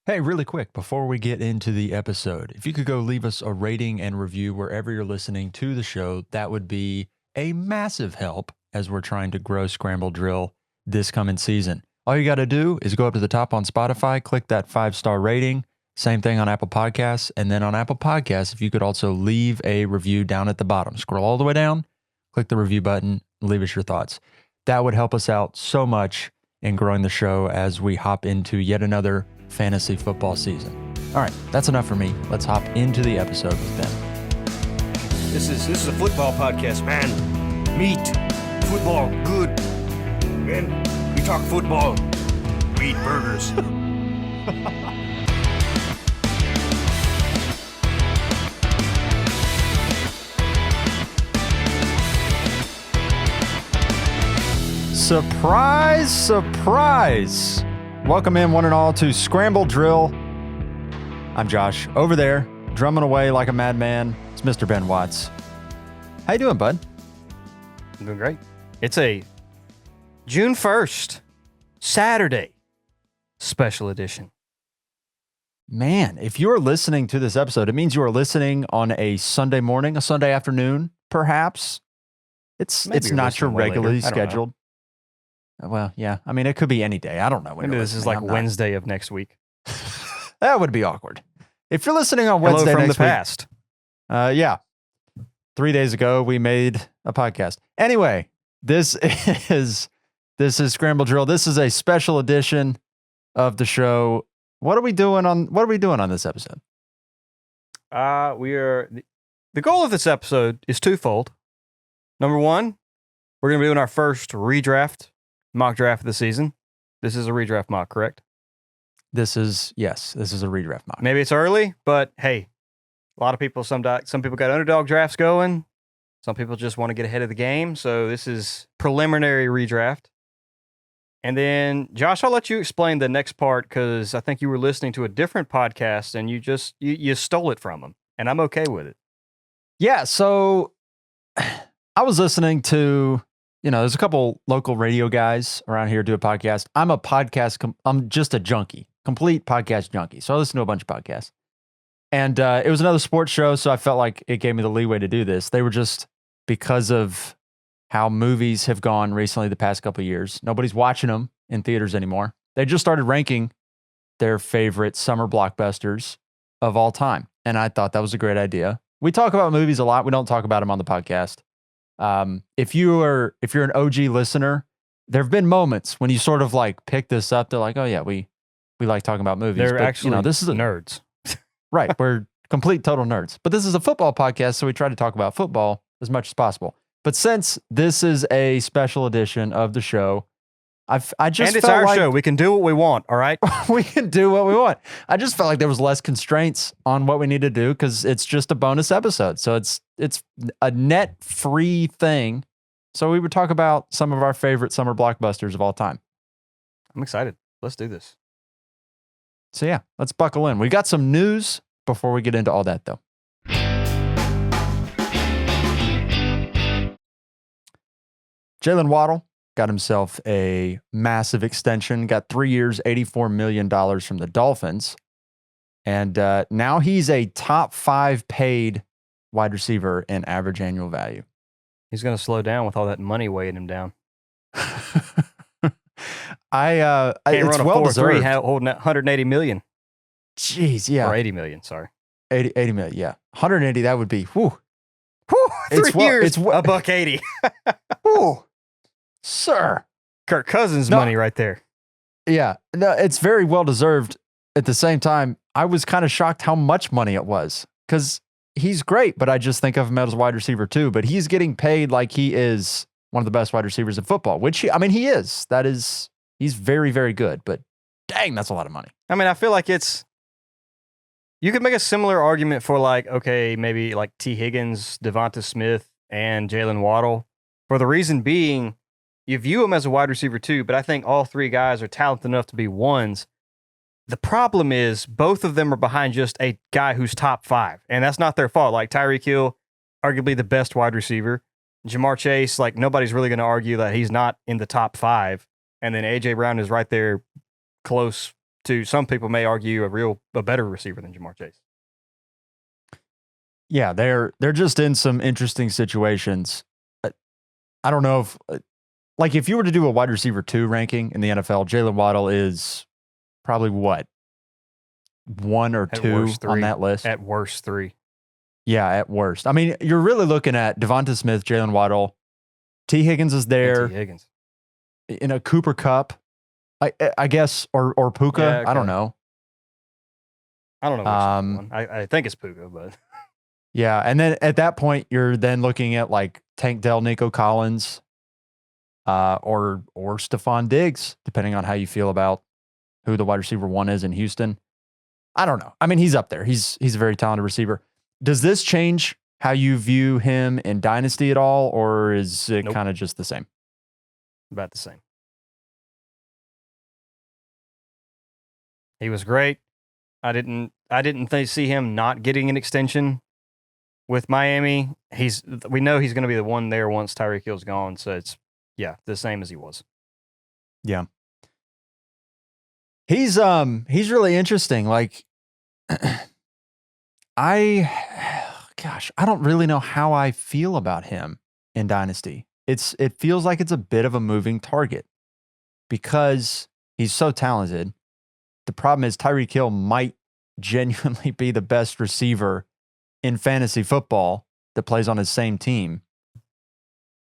Hey, really quick, before we get into the episode, if you could go leave us a rating and review wherever you're listening to the show, that would be a massive help as we're trying to grow Scramble Drill this coming season. All you got to do is go up to the top on Spotify, click that 5-star rating. Same thing on Apple Podcasts. And then on Apple Podcasts, if you could also leave a review down at the bottom, scroll all the way down, click the review button, leave us your thoughts. That would help us out so much in growing the show as we hop into yet another fantasy football season. All right, that's enough for me. Let's hop into the episode with Ben. This is a football podcast, man. Meat, football, good. Man, we talk football. We eat burgers. Surprise, surprise. Welcome in one and all to Scramble Drill. I'm Josh. Over there, drumming away like a madman, it's Mr. Ben Watts. How you doing, bud? I'm doing great. It's a June 1st, Saturday, special edition. Man, if you're listening to this episode, it means you are listening on a Sunday morning, a Sunday afternoon, perhaps. It's not your regularly scheduled. Well, yeah. I mean, it could be any day. I don't know. Maybe this is like Wednesday of next week. That would be awkward. If you're listening on Wednesday from next the past. Week, yeah. 3 days ago, we made a podcast. Anyway, this is Scramble Drill. This is a special edition of the show. What are we doing on this episode? The goal of this episode is twofold. Number one, we're going to be doing our first mock draft of the season. This is a redraft mock, correct? This is a redraft mock. Maybe it's early, but hey, a lot of people, some people got underdog drafts going. Some people just want to get ahead of the game. So this is preliminary redraft. And then, Josh, I'll let you explain the next part because I think you were listening to a different podcast and you stole it from them. And I'm okay with it. Yeah, so I was listening to, there's a couple local radio guys around here do a podcast. I'm just a junkie, complete podcast junkie. So I listen to a bunch of podcasts. And it was another sports show, so I felt like it gave me the leeway to do this. They were just, because of how movies have gone recently the past couple of years, nobody's watching them in theaters anymore. They just started ranking their favorite summer blockbusters of all time. And I thought that was a great idea. We talk about movies a lot. We don't talk about them on the podcast. If you're an OG listener, there have been moments when you sort of like pick this up. They're like, oh yeah, we like talking about movies. They're actually this is nerds. Right. We're complete total nerds, but this is a football podcast. So we try to talk about football as much as possible. But since this is a special edition of the show, it's our show. We can do what we want. All right. We can do what we want. I just felt like there was less constraints on what we need to do because it's just a bonus episode. So it's a net free thing. So we would talk about some of our favorite summer blockbusters of all time. I'm excited. Let's do this. So yeah, let's buckle in. We got some news before we get into all that though. Jalen Waddle got himself a massive extension, got 3 years, $84 million from the Dolphins. And now he's a top 5 paid wide receiver in average annual value. He's going to slow down with all that money weighing him down. It's well deserved. Holding that $180 million. Jeez, yeah. Or $80 million, sorry. 80 million, yeah. 180, that would be, whew. 3 years, $180. Whew. Sir. Kirk Cousins money right there. Yeah. No, it's very well deserved. At the same time, I was kind of shocked how much money it was because he's great, but I just think of him as a wide receiver too. But he's getting paid like he is one of the best wide receivers in football, which he is. He's very, very good. But dang, that's a lot of money. I mean, I feel like you could make a similar argument for like, okay, maybe like T. Higgins, Devonta Smith, and Jalen Waddle. For the reason being, you view them as a wide receiver too, but I think all three guys are talented enough to be ones. The problem is both of them are behind just a guy who's top 5, and that's not their fault. Like Tyreek Hill, arguably the best wide receiver. Jamar Chase, like nobody's really going to argue that he's not in the top 5. And then A.J. Brown is right there close to some people may argue a better receiver than Jamar Chase. Yeah, they're just in some interesting situations. I don't know if if you were to do a wide receiver 2 ranking in the NFL, Jalen Waddle is probably what? 1 or 2 on that list? At worst 3. Yeah, at worst. I mean, you're really looking at Devonta Smith, Jalen Waddle, T. Higgins is there. T. Higgins. In a Cooper Cup, I guess, or Puka. Yeah, okay. I don't know. I don't know which one. I think it's Puka, but yeah. And then at that point, you're then looking at like Tank Dell, Nico Collins, or Stephon Diggs, depending on how you feel about who the wide receiver 1 is in Houston. I don't know. I mean, he's up there. He's a very talented receiver. Does this change how you view him in Dynasty at all, or is it kind of just the same? About the same. He was great. I didn't see him not getting an extension with Miami. We know he's going to be the one there once Tyreek Hill's gone. So it's the same as he was. Yeah. He's really interesting. Like I don't really know how I feel about him in Dynasty. It feels like it's a bit of a moving target because he's so talented. The problem is Tyreek Hill might genuinely be the best receiver in fantasy football that plays on his same team.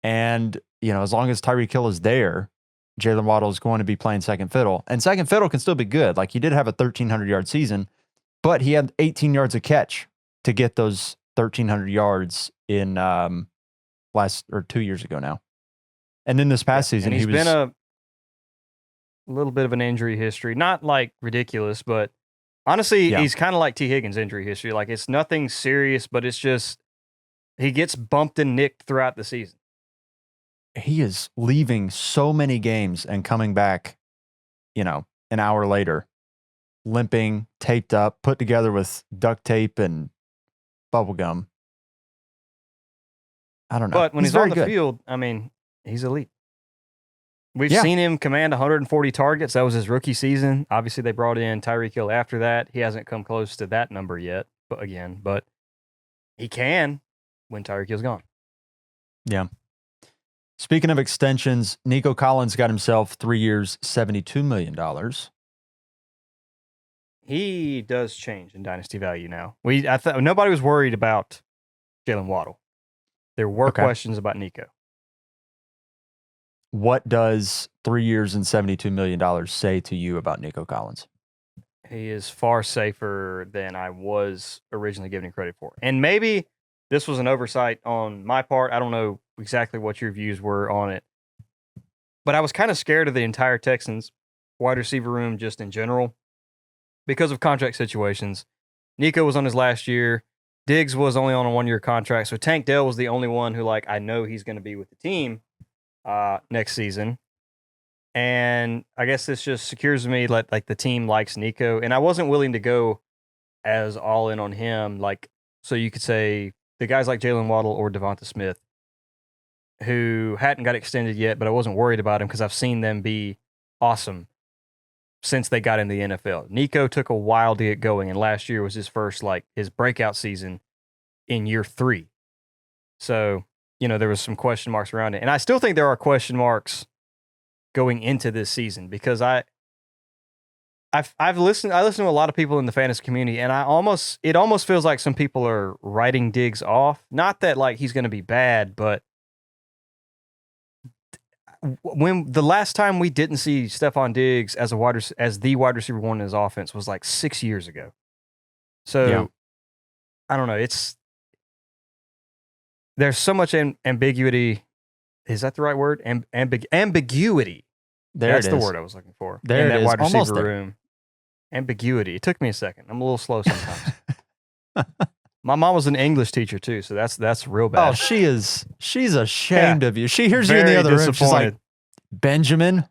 And, as long as Tyreek Hill is there, Jalen Waddle is going to be playing second fiddle. And second fiddle can still be good. Like he did have a 1,300-yard season, but he had 18 yards a catch to get those 1,300 yards in 2 years ago now. And then this past season, he's been a little bit of an injury history. Not like ridiculous, but honestly, he's kind of like T. Higgins' injury history. Like it's nothing serious, but it's just he gets bumped and nicked throughout the season. He is leaving so many games and coming back, an hour later, limping, taped up, put together with duct tape and bubble gum. I don't know. But when he's on the field, I mean, he's elite. We've seen him command 140 targets. That was his rookie season. Obviously, they brought in Tyreek Hill after that. He hasn't come close to that number yet, but he can when Tyreek Hill's gone. Yeah. Speaking of extensions, Nico Collins got himself 3 years, $72 million. He does change in dynasty value now. Nobody was worried about Jalen Waddle. There were questions about Nico. What does 3 years and $72 million say to you about Nico Collins? He is far safer than I was originally giving him credit for. And maybe this was an oversight on my part. I don't know exactly what your views were on it. But I was kind of scared of the entire Texans wide receiver room just in general because of contract situations. Nico was on his last year. Diggs was only on a 1-year contract. So Tank Dell was the only one who, I know he's going to be with the team next season. And I guess this just secures me like the team likes Nico. And I wasn't willing to go as all in on him. So you could say the guys like Jalen Waddle or Devonta Smith who hadn't got extended yet, but I wasn't worried about him because I've seen them be awesome since they got in the NFL. Nico took a while to get going, and last year was his first, his breakout season in year 3. So, there was some question marks around it. And I still think there are question marks going into this season because I listen to a lot of people in the fantasy community, and it almost feels like some people are writing Diggs off. Not that he's going to be bad, but when the last time we didn't see Stephon Diggs as the wide receiver 1 in his offense was 6 years ago. So I don't know. There's so much ambiguity. Is that the right word? Ambiguity. That's the word I was looking for. There in that it is. wide receiver Almost room. Ambiguity. It took me a second. I'm a little slow sometimes. My mom was an English teacher too, so that's real bad. Oh, she's ashamed of you. She hears you in the other room. She's like, Benjamin,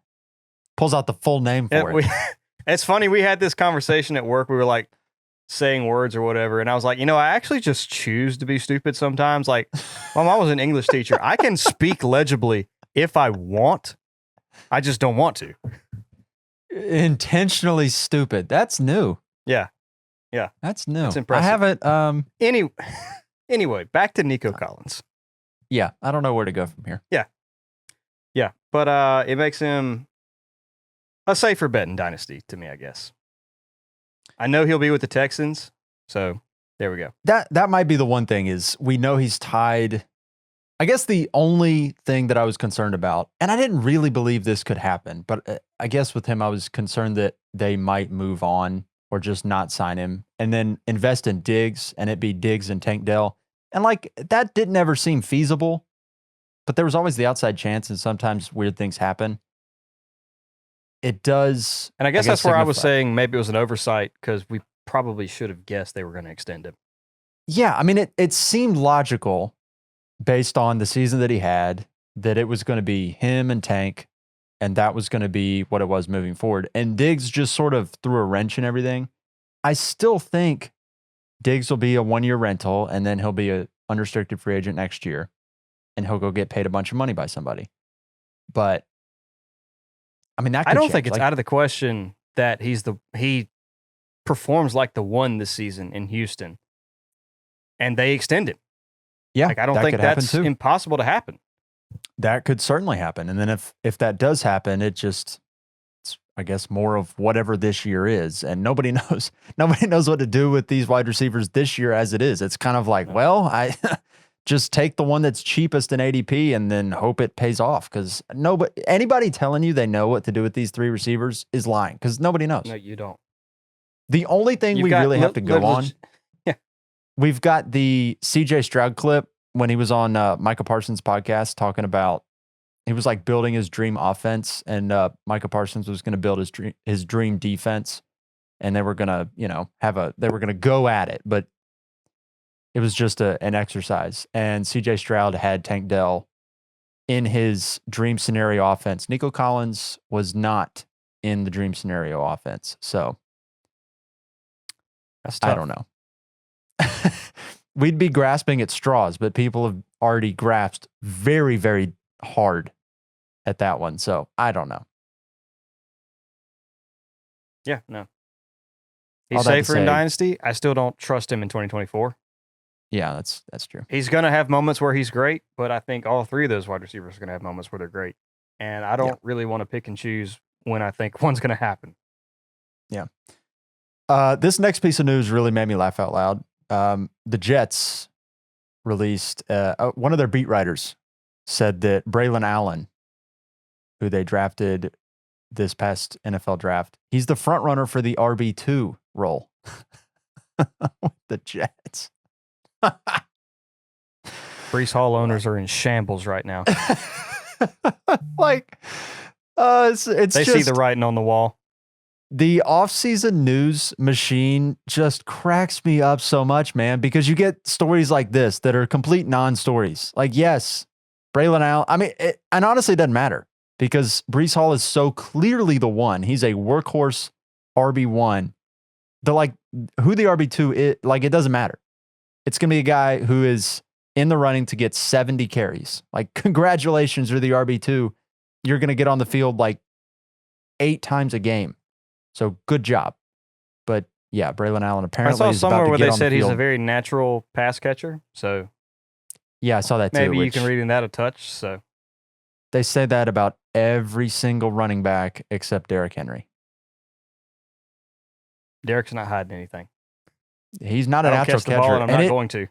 pulls out the full name for it. It's funny. We had this conversation at work. We were saying words or whatever, and I was like, I actually just choose to be stupid sometimes. My mom was an English teacher. I can speak legibly if I want. I just don't want to. Intentionally stupid. That's new. Yeah. That's new. That's impressive. I haven't. Anyway, back to Nico Collins. Yeah, I don't know where to go from here. Yeah, but it makes him a safer bet in Dynasty to me, I guess. I know he'll be with the Texans, so there we go. That might be the one thing is we know he's tied. I guess the only thing that I was concerned about, and I didn't really believe this could happen, but I guess with him, I was concerned that they might move on or just not sign him and then invest in Diggs and it be Diggs and Tank Dell. And like that didn't ever seem feasible, but there was always the outside chance and sometimes weird things happen. It does. And I guess that's where I was signify. saying maybe it was an oversight because we probably should have guessed they were going to extend him. Yeah, I mean, it seemed logical based on the season that he had that it was going to be him and Tank, and that was going to be what it was moving forward. And Diggs just sort of threw a wrench in everything. I still think Diggs will be a 1-year rental, and then he'll be a unrestricted free agent next year, and he'll go get paid a bunch of money by somebody. But I mean, that could I don't change. think it's Like, out of the question that he performs like the one this season in Houston, and they extend him. yeah, Like I don't that think could happen that's too. impossible to happen. That could certainly happen. And then if that does happen, it's I guess more of whatever this year is. And nobody knows what to do with these wide receivers this year as it is. It's kind of like, well, I just take the one that's cheapest in ADP and then hope it pays off. Because anybody telling you they know what to do with these three receivers is lying because nobody knows. No, you don't. The only thing we really have to go on, we've got the CJ Stroud clip when he was on Micah Parsons' podcast talking about he was like building his dream offense, and Micah Parsons was going to build his dream defense, and they were going to they were going to go at it, but it was just an exercise. And CJ Stroud had Tank Dell in his dream scenario offense. Nico Collins was not in the dream scenario offense, so That's tough. I don't know. We'd be grasping at straws, but people have already grasped very, very hard at that one. So I don't know. Yeah, no. All He's that to safer in say- Dynasty. I still don't trust him in 2024. Yeah, that's true. He's going to have moments where he's great, but I think all three of those wide receivers are going to have moments where they're great. And I don't really want to pick and choose when I think one's going to happen. This next piece of news really made me laugh out loud. The Jets released one of their beat writers said that Braylon Allen, who they drafted this past NFL draft, he's the front runner for the RB2 role with the Jets. Brees Hall owners are in shambles right now. Like, it's They just see the writing on the wall. the off-season news machine just cracks me up so much, man, because you get stories like this that are complete non-stories. Like, yes, Braylon Allen. I mean, and honestly, it doesn't matter because Brees Hall is so clearly the one. He's a workhorse RB1. Who the RB2 is, like, it doesn't matter. It's going to be a guy who is in the running to get 70 carries. Like, congratulations, you're the RB2. You're going to get on the field like 8 times a game. So good job. But yeah, Braylon Allen I apparently saw is about somewhere to where get they on the said he's field. a very natural pass catcher. So Yeah, I saw that too. maybe you which can read in that a touch. So they say that about every single running back except Derrick Henry. Derek's not hiding anything. He's not I a don't natural catch the ball, catcher. and I'm not going to.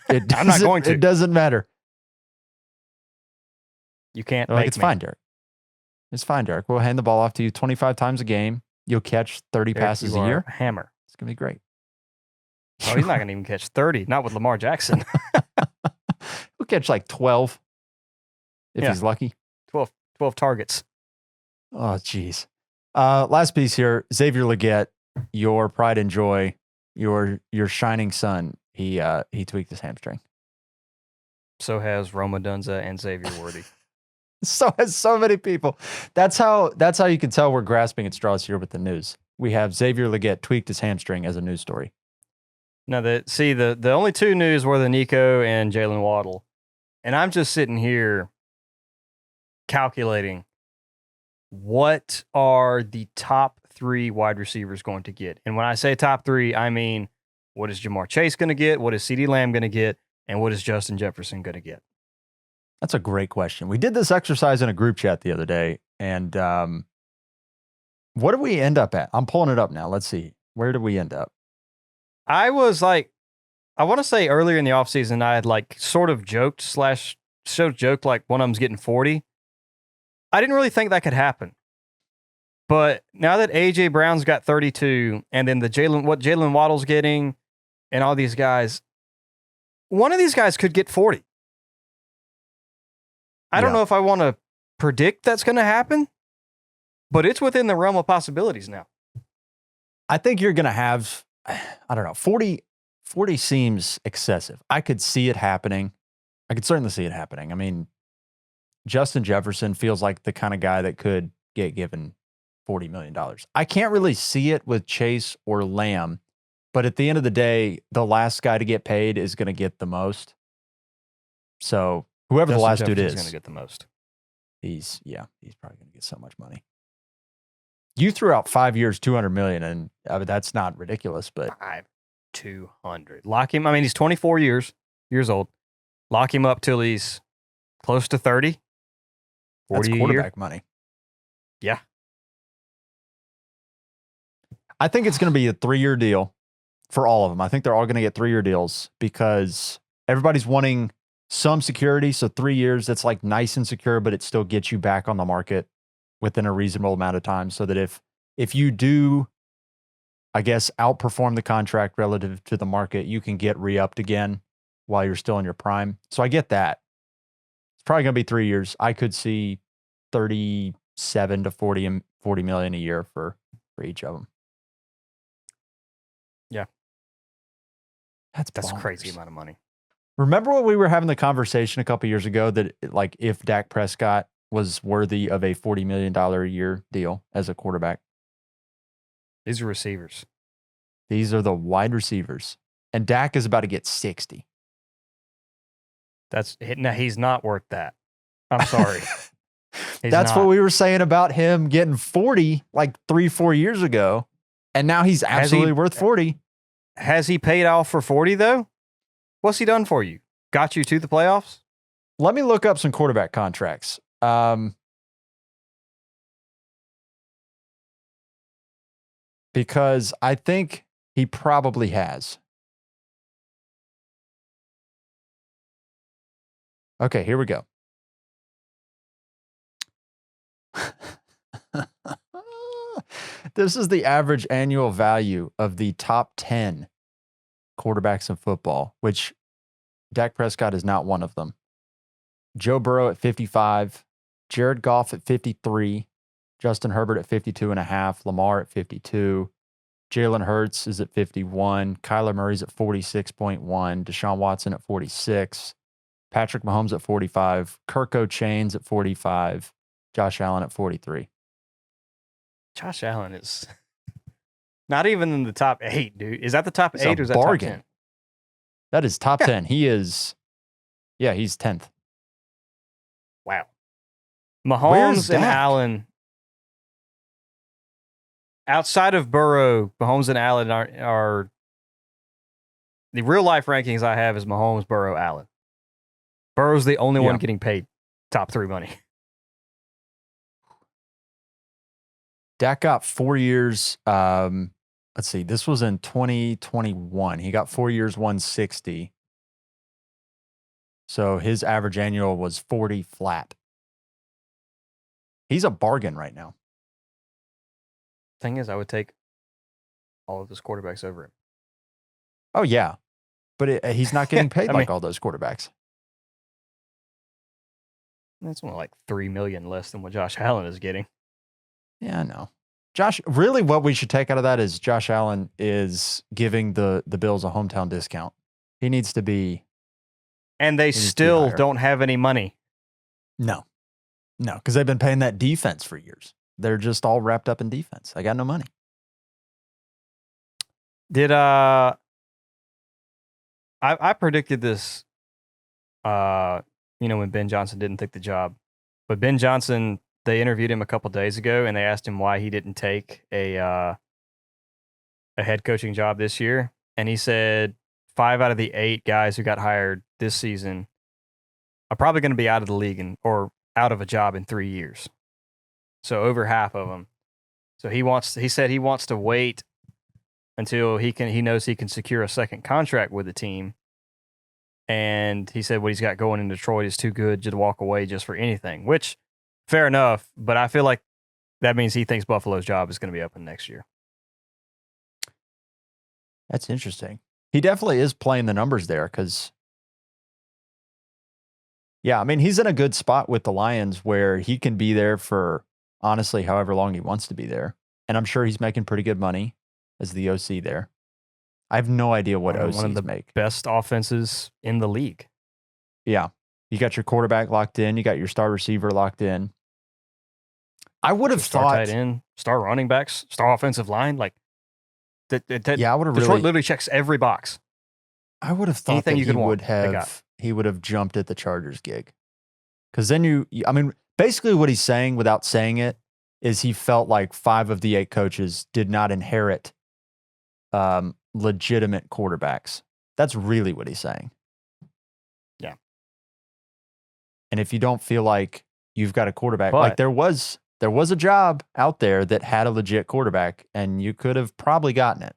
It I'm not doesn't- going to. It doesn't matter. You can't They're like, make it's me. fine, Derek. It's fine, Derek. We'll hand the ball off to you 25 times a game. You'll catch 30 Derek, passes you a are year. a hammer. It's going to be great. Oh, he's not going to even catch 30. Not with Lamar Jackson. He'll catch like 12 if Yeah. he's lucky. 12 targets. Oh, geez. Last piece here. Xavier Legette, your pride and joy, your shining sun. He tweaked his hamstring. So has Roma Dunza and Xavier Worthy. So has so many people. That's how you can tell we're grasping at straws here with the news. We have Xavier Legette tweaked his hamstring as a news story. Now, the only two news were the Nico and Jalen Waddle. And I'm just sitting here calculating what are the top 3 wide receivers going to get? And when I say top 3, I mean, what is Jamar Chase going to get? What is CeeDee Lamb going to get? And what is Justin Jefferson going to get? That's a great question. We did this exercise in a group chat the other day, and what did we end up at? I'm pulling it up now. Let's see. Where did we end up? I was like, I want to say earlier in the offseason, I had like sort of joked like one of them's getting 40. I didn't really think that could happen. But now that A.J. Brown's got 32, and then what Jalen Waddle's getting, and all these guys, one of these guys could get 40. I don't know if I want to predict that's going to happen, but it's within the realm of possibilities now. I think you're going to have, I don't know, 40 seems excessive. I could see it happening. I could certainly see it happening. I mean, Justin Jefferson feels like the kind of guy that could get given $40 million. I can't really see it with Chase or Lamb, but at the end of the day, the last guy to get paid is going to get the most. So whoever the last dude is going to get the most. He's probably going to get so much money. You threw out 5 years, $200 million, and that's not ridiculous, but 200. Lock him. I mean, he's 24 years old. Lock him up till he's close to 30. 40 that's quarterback money. Yeah. I think it's going to be a 3-year deal for all of them. I think they're all going to get 3-year deals because everybody's wanting some security. So 3 years, that's like nice and secure, but it still gets you back on the market within a reasonable amount of time. So that if you do, I guess, outperform the contract relative to the market, you can get re-upped again while you're still in your prime. So I get that. It's probably going to be 3 years. I could see 37 to 40 million a year for each of them. Yeah. That's a crazy amount of money. Remember when we were having the conversation a couple years ago that like if Dak Prescott was worthy of a $40 million a year deal as a quarterback? These are receivers. These are the wide receivers. And Dak is about to get 60. He's not worth that. I'm sorry. That's what we were saying about him getting 40 like 3-4 years ago. And now he's absolutely worth 40. Has he paid off for 40 though? What's he done for you? Got you to the playoffs? Let me look up some quarterback contracts. Because I think he probably has. Okay, here we go. This is the average annual value of the top 10 quarterbacks in football, which Dak Prescott is not one of them. Joe Burrow at 55, Jared Goff at 53, Justin Herbert at 52.5, Lamar at 52, Jalen Hurts is at 51, Kyler Murray's at 46.1, Deshaun Watson at 46, Patrick Mahomes at 45, Kirk O'Chain's at 45, Josh Allen at 43. Josh Allen is not even in the top 8, dude. Is that the top 8 or is that bargain. top 10? That is top 10. He is, he's 10th. Wow. Mahomes and Allen, outside of Burrow, Mahomes and Allen are the real life rankings I have is Mahomes, Burrow, Allen. Burrow's the only one getting paid top 3 money. Dak got 4 years. Let's see. This was in 2021. He got 4 years, 160. So his average annual was 40 flat. He's a bargain right now. Thing is, I would take all of those quarterbacks over him. Oh, yeah. But he's not getting paid like all those quarterbacks. That's only like $3 million less than what Josh Allen is getting. Yeah, I know. Really what we should take out of that is Josh Allen is giving the Bills a hometown discount. He needs to be. And they still don't have any money. No, because they've been paying that defense for years. They're just all wrapped up in defense. I got no money. I predicted this, when Ben Johnson didn't take the job. But Ben Johnson they interviewed him a couple days ago, and they asked him why he didn't take a head coaching job this year, and he said 5 out of the 8 guys who got hired this season are probably going to be out of the league or out of a job in 3 years. So over half of them. So he said he wants to wait until he knows he can secure a second contract with the team. And he said what he's got going in Detroit is too good to walk away just for anything, which fair enough. But I feel like that means he thinks Buffalo's job is going to be open next year. That's interesting. He definitely is playing the numbers there because, yeah, I mean, he's in a good spot with the Lions where he can be there for, honestly, however long he wants to be there. And I'm sure he's making pretty good money as the OC there. I have no idea what OCs one of the make. Best offenses in the league. Yeah. You got your quarterback locked in. You got your star receiver locked in. I would have Star thought. tight end, star running backs, star offensive line. Like, yeah, I would have Detroit really. literally checks every box. I would have thought Anything that you could he want, would they got. have. He would have jumped at the Chargers gig. Because then I mean, basically what he's saying without saying it is he felt like 5 of the 8 coaches did not inherit legitimate quarterbacks. That's really what he's saying. Yeah. And if you don't feel like you've got a quarterback, But, like there was a job out there that had a legit quarterback, and you could have probably gotten it.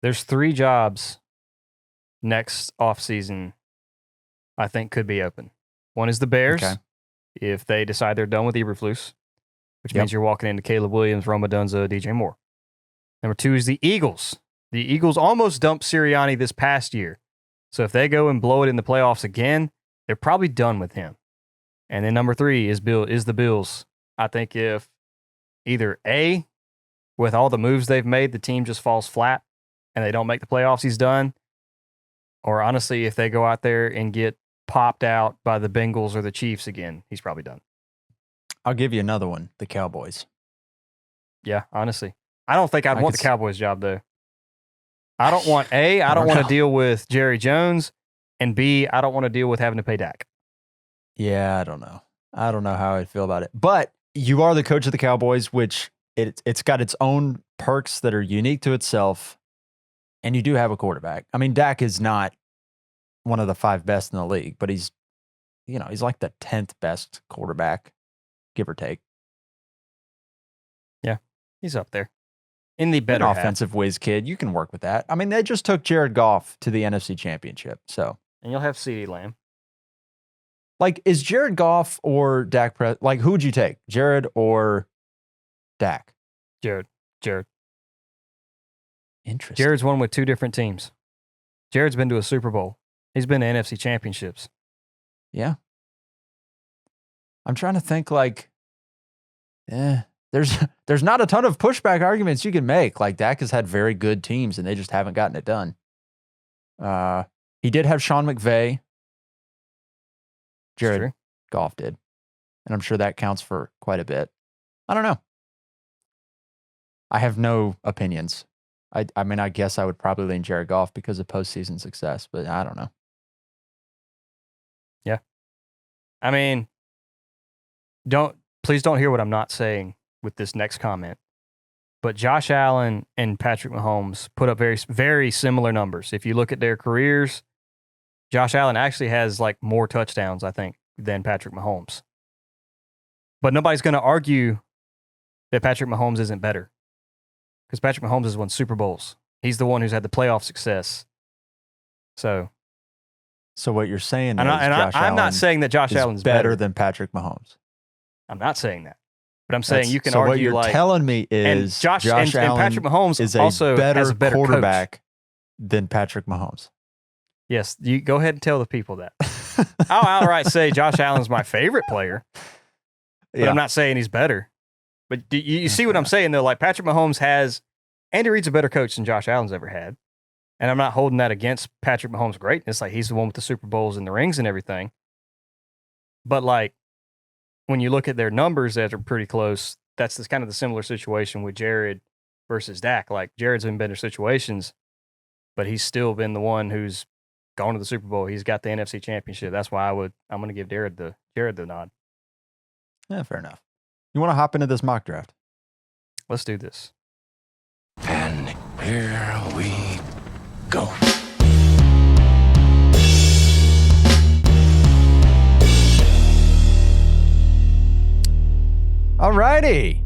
There's 3 jobs next offseason I think could be open. One is the Bears, Okay. if they decide they're done with Eberflus, which Yep. means you're walking into Caleb Williams, Roma Dunza, DJ Moore. Number 2 is the Eagles. The Eagles almost dumped Sirianni this past year. So if they go and blow it in the playoffs again, they're probably done with him. And then number 3 is the Bills. I think if either A, with all the moves they've made, the team just falls flat and they don't make the playoffs, he's done. Or honestly, if they go out there and get popped out by the Bengals or the Chiefs again, he's probably done. I'll give you another one, the Cowboys. Yeah, honestly. I don't think I'd I want could the Cowboys job, though. I don't want A, I don't want to deal with Jerry Jones, and B, I don't want to deal with having to pay Dak. Yeah, I don't know. I don't know how I feel about it. But you are the coach of the Cowboys, which it's got its own perks that are unique to itself. And you do have a quarterback. I mean, Dak is not one of the 5 best in the league, but he's like the 10th best quarterback, give or take. Yeah, he's up there. In the better An half. offensive whiz kid. You can work with that. I mean, they just took Jared Goff to the NFC Championship. So, And you'll have CeeDee Lamb. like, is Jared Goff or Dak like, who would you take? Jared or Dak? Jared. Interesting. Jared's won with 2 different teams. Jared's been to a Super Bowl. He's been to NFC championships. Yeah. I'm trying to think like, there's not a ton of pushback arguments you can make. Like Dak has had very good teams and they just haven't gotten it done. He did have Sean McVay. Jared True. Goff did. And I'm sure that counts for quite a bit. I don't know. I have no opinions. I mean, I guess I would probably lean Jared Goff because of postseason success, but I don't know. Yeah. I mean, please don't hear what I'm not saying with this next comment. But Josh Allen and Patrick Mahomes put up very, very similar numbers. If you look at their careers, Josh Allen actually has like more touchdowns, I think, than Patrick Mahomes. But nobody's going to argue that Patrick Mahomes isn't better. Because Patrick Mahomes has won Super Bowls. He's the one who's had the playoff success. So what you're saying I'm not saying that Josh Allen's better than Patrick Mahomes. I'm not saying that. But I'm saying you can so argue what you're like telling me and is Josh Allen and Patrick Mahomes is also has a better quarterback coach. than Patrick Mahomes. Yes, you go ahead and tell the people that. I'll outright say Josh Allen's my favorite player. But Yeah. I'm not saying he's better. But you see what I'm saying, though? Like, Patrick Mahomes has – Andy Reid's a better coach than Josh Allen's ever had. And I'm not holding that against Patrick Mahomes' greatness. Like, he's the one with the Super Bowls and the rings and everything. But, like, when you look at their numbers that are pretty close, that's kind of the similar situation with Jared versus Dak. Like, Jared's in better situations, but he's still been the one who's gone to the Super Bowl. He's got the NFC Championship. That's why I'm going to give Jared the nod. Yeah, fair enough. You want to hop into this mock draft? Let's do this. And here we go. All righty.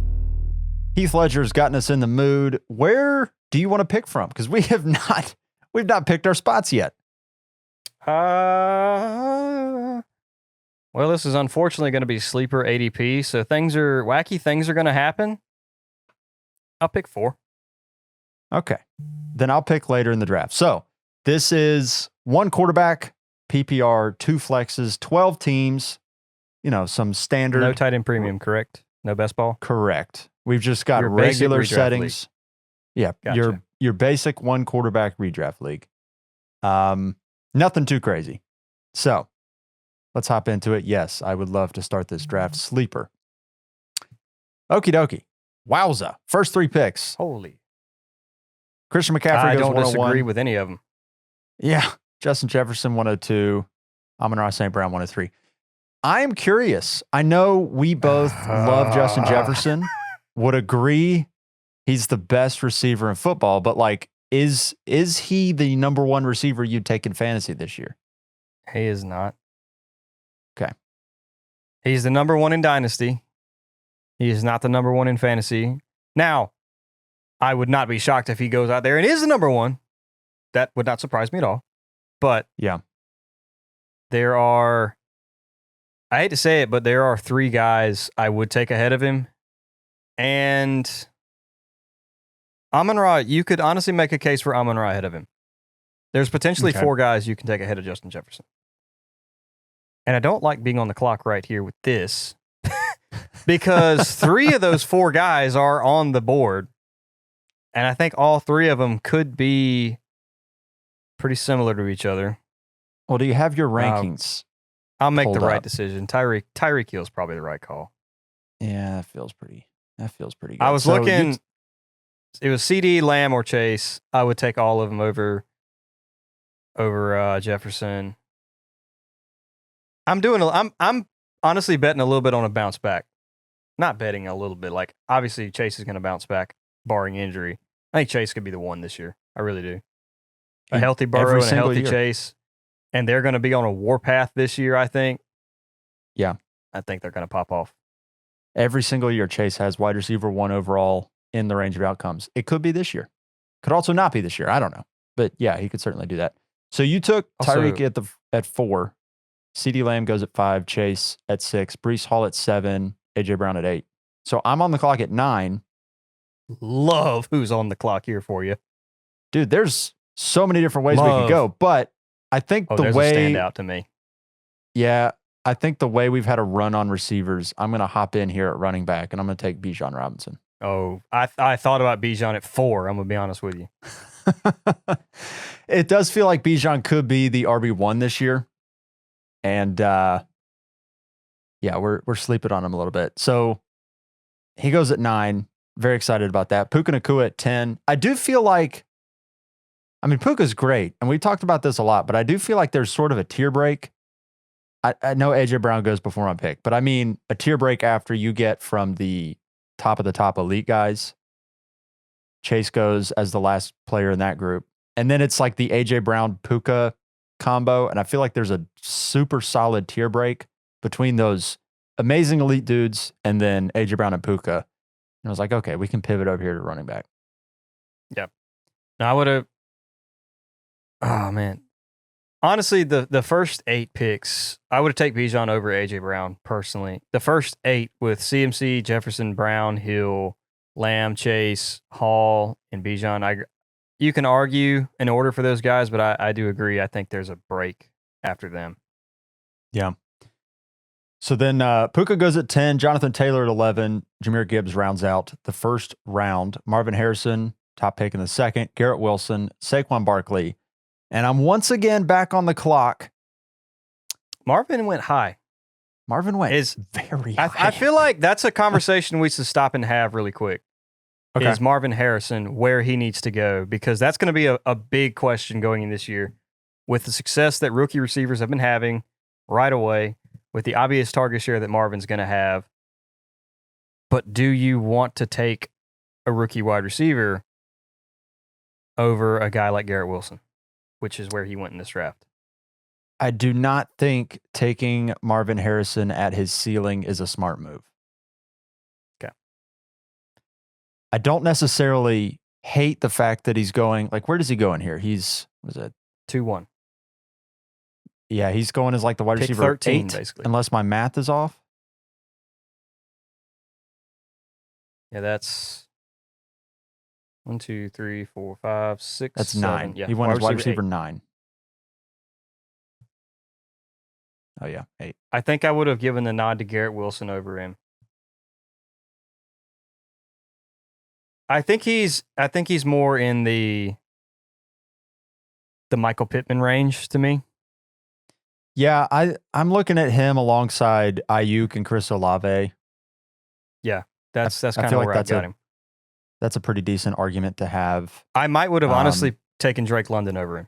Heath Ledger's gotten us in the mood. Where do you want to pick from? Because we've not picked our spots yet. Well, this is unfortunately going to be sleeper ADP, so wacky things are going to happen. I'll pick 4. Okay. Then I'll pick later in the draft. So this is 1 quarterback, PPR, 2 flexes, 12 teams, some standard. No tight end premium, correct? No best ball? Correct. We've just got Your basic regular redraft settings. league. Yeah. Gotcha. Your basic 1 quarterback redraft league. Nothing too crazy. So let's hop into it. Yes, I would love to start this draft sleeper. Okie dokie. Wowza. First 3 picks. Holy. Christian McCaffrey I goes don't 101. disagree with any of them. Yeah. Justin Jefferson 102. Amon-Ra St. Brown 103. I am curious. I know we both love Justin Jefferson. Would agree he's the best receiver in football, but is he the number 1 receiver you'd take in fantasy this year? He is not. Okay. He's the number 1 in Dynasty. He is not the number 1 in fantasy. Now, I would not be shocked if he goes out there and is the number 1. That would not surprise me at all. But yeah, I hate to say it, but there are 3 guys I would take ahead of him. And Amon-Ra, you could honestly make a case for Amon-Ra ahead of him. There's potentially 4 guys you can take ahead of Justin Jefferson. And I don't like being on the clock right here with this because 3 of those 4 guys are on the board. And I think all 3 of them could be pretty similar to each other. Well, do you have your rankings? I'll make the pulled right up? decision. Tyreek Hill's probably the right call. Yeah, that feels pretty good. I was So looking. It was CD, Lamb, or Chase. I would take all of them over Jefferson. I'm honestly betting a little bit on a bounce back. Not betting a little bit. Like obviously Chase is going to bounce back, barring injury. I think Chase could be the one this year. I really do. A healthy Burrow and a healthy Chase, and they're going to be on a warpath this year. I think. Yeah, I think they're going to pop off. Every single year, Chase has wide receiver 1 overall in the range of outcomes. It could be this year. Could also not be this year. I don't know. But yeah, he could certainly do that. So you took Tyreek at 4. CeeDee Lamb goes at 5. Chase at 6. Breece Hall at 7. AJ Brown at 8. So I'm on the clock at 9. Love who's on the clock here for you. Dude, there's so many different ways we could go. But I think the way... stand out to me. Yeah, I think the way we've had a run on receivers, I'm going to hop in here at running back, and I'm going to take Bijan Robinson. Oh, I thought about Bijan at 4. I'm going to be honest with you. It does feel like Bijan could be the RB1 this year. And yeah, we're sleeping on him a little bit. So he goes at 9. Very excited about that. Puka Nacua at 10. I do feel like, Puka's great, and we've talked about this a lot, but I do feel like there's sort of a tier break. I know AJ Brown goes before my pick, but a tier break after you get from the top of the top elite guys. Chase goes as the last player in that group. And then it's like the AJ Brown Puka combo. And I feel like there's a super solid tier break between those amazing elite dudes and then AJ Brown and Puka. And I was like, okay, we can pivot over here to running back. Yep. Now I would have, oh man. Honestly, the first 8 picks, I would take Bijan over AJ Brown personally. The first 8 with CMC, Jefferson, Brown, Hill, Lamb, Chase, Hall, and Bijan. You can argue an order for those guys, but I do agree. I think there's a break after them. Yeah. So then Puka goes at 10, Jonathan Taylor at 11, Jahmyr Gibbs rounds out the first round. Marvin Harrison, top pick in the second, Garrett Wilson, Saquon Barkley. And I'm once again back on the clock. Marvin went high. Marvin went very high. I feel like that's a conversation we should stop and have really quick. Okay. Is Marvin Harrison where he needs to go? Because that's going to be a big question going in this year. With the success that rookie receivers have been having right away, with the obvious target share that Marvin's going to have, But do you want to take a rookie wide receiver over a guy like Garrett Wilson, which is where he went in this draft? I do not think taking Marvin Harrison at his ceiling is a smart move. Okay. I don't necessarily hate the fact that he's going, like, where does he go in here? He's, what is it? 2-1. Yeah, he's going as like the wide Pick receiver 13, 8, basically. unless my math is off. Yeah, that's 1, 2, 3, 4, 5, 6. That's 7. 9. Yeah, He went as wide receiver 8. 9. Oh, yeah, 8. I think I would have given the nod to Garrett Wilson over him. I think he's more in the Michael Pittman range to me. Yeah, I'm looking at him alongside Ayuk and Chris Olave. Yeah, that's I kind of feel like where I that's got him. That's a pretty decent argument to have. I might would have honestly taken Drake London over him.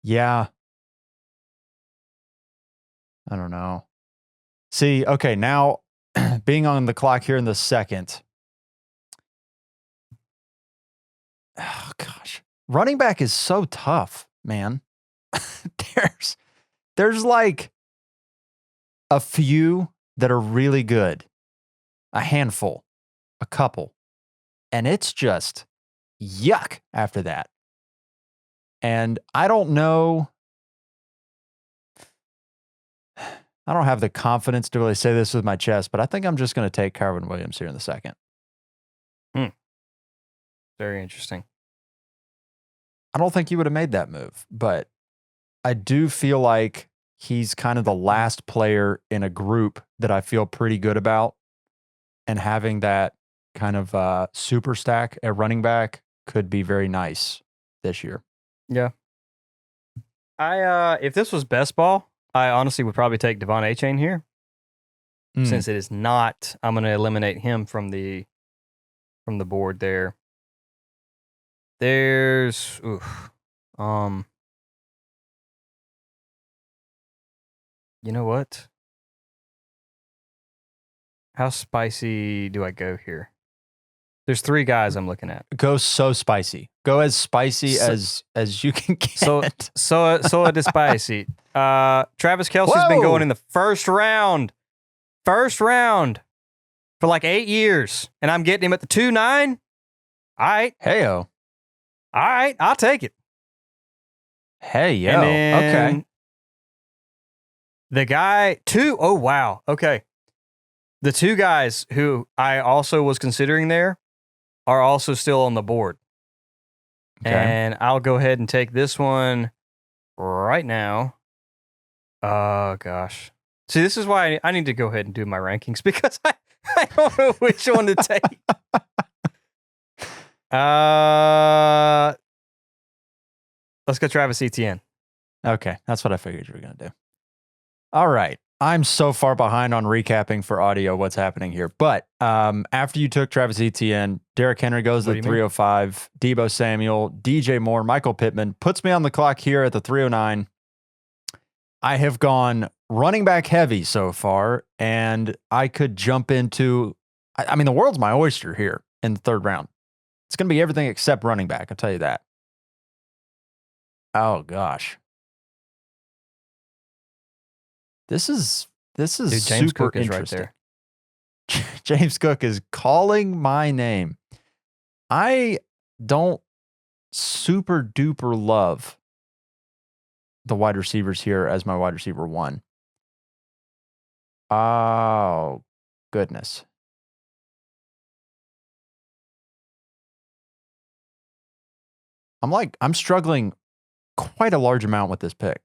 Yeah. I don't know. See, okay, now being on the clock here in the second. Oh, gosh. Running back is so tough, man. There's like a few that are really good, a handful, a couple, and it's just yuck after that. And I don't know. I don't have the confidence to really say this with my chest, but I think I'm just going to take Carvin Williams here in the second. Very interesting. I don't think he would have made that move, but I do feel like he's kind of the last player in a group that I feel pretty good about. And having that kind of super stack at running back could be very nice this year. Yeah. If this was best ball, I honestly would probably take Devon A-Chain here. Since it is not, I'm going to eliminate him from the board there. There's you know what? How spicy do I go here? There's 3 guys I'm looking at. Go so spicy. Go as spicy as you can get. So it is spicy. Travis Kelce's been going in the first round for like 8 years, and I'm getting him at the 2-9. All right. Heyo. All right, I'll take it. Hey, yo. And then Okay. The guy, oh, wow. Okay. The 2 guys who I also was considering there are also still on the board. Okay. And I'll go ahead and take this one right now. Oh, gosh. See, this is why I need to go ahead and do my rankings because I don't know which one to take. Let's go Travis Etienne. Okay. That's what I figured you were going to do. All right. I'm so far behind on recapping for audio what's happening here. But after you took Travis Etienne, Derrick Henry goes to 305, Deebo Samuel, DJ Moore, Michael Pittman, puts me on the clock here at the 309. I have gone running back heavy so far, and I could jump into, I mean, the world's my oyster here in the 3rd round. It's going to be everything except running back. I'll tell you that. Oh, gosh. This is Dude, James super Cook is interesting. right there. James Cook is calling my name. I don't super duper love the wide receivers here as my wide receiver 1. Oh, goodness. I'm struggling quite a large amount with this pick.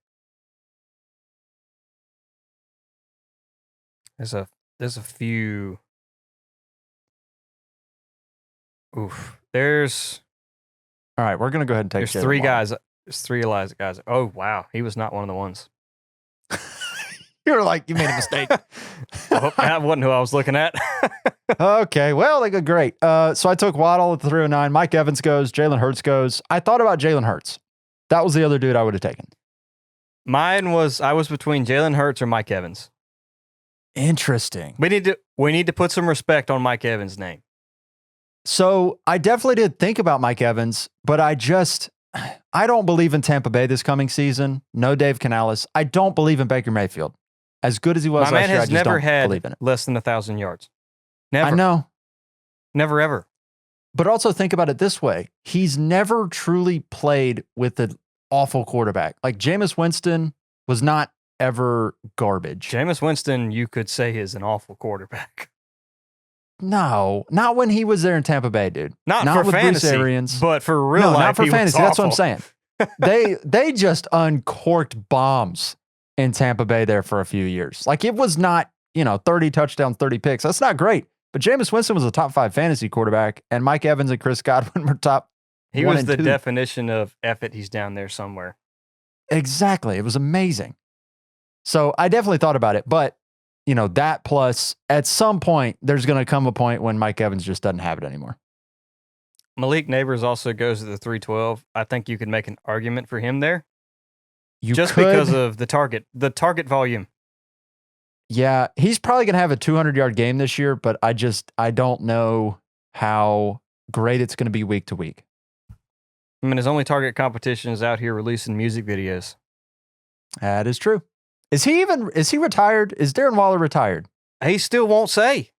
There's a few. Oof. There's All right, we're going to go ahead and take There's 3 guys. There's 3 Eliza guys. Oh, wow. He was not one of the ones. You were like, you made a mistake. That wasn't who I was looking at. Okay, well, they go great. So I took Waddle at the 309. Mike Evans goes. Jalen Hurts goes. I thought about Jalen Hurts. That was the other dude I would have taken. I was between Jalen Hurts or Mike Evans. Interesting. We need to put some respect on Mike Evans' name. So I definitely did think about Mike Evans, but I don't believe in Tampa Bay this coming season. No Dave Canales. I don't believe in Baker Mayfield. As good as he was My last man year, I has just never don't believe in had it. less than 1,000 yards. Never. I know. Never, ever. But also think about it this way. He's never truly played with an awful quarterback. Like Jameis Winston was not ever garbage. Jameis Winston, you could say, is an awful quarterback. No, not when he was there in Tampa Bay, dude. Not for with fantasy, Bruce Arians. but for real No, life, not for he was fantasy. That's what I'm awful. saying. They just uncorked bombs in Tampa Bay there for a few years. Like it was not, 30 touchdowns, 30 picks. That's not great. But Jameis Winston was a top 5 fantasy quarterback, and Mike Evans and Chris Godwin were top. He 1 was and the 2. definition of F it, he's down there somewhere. Exactly. It was amazing. So I definitely thought about it, but that plus at some point there's going to come a point when Mike Evans just doesn't have it anymore. Malik Neighbors also goes to the 312. I think you could make an argument for him there. Because of the target volume. Yeah, he's probably going to have a 200-yard game this year, but I don't know how great it's going to be week to week. I mean, his only target competition is out here releasing music videos. That is true. Is he retired? Is Darren Waller retired? He still won't say.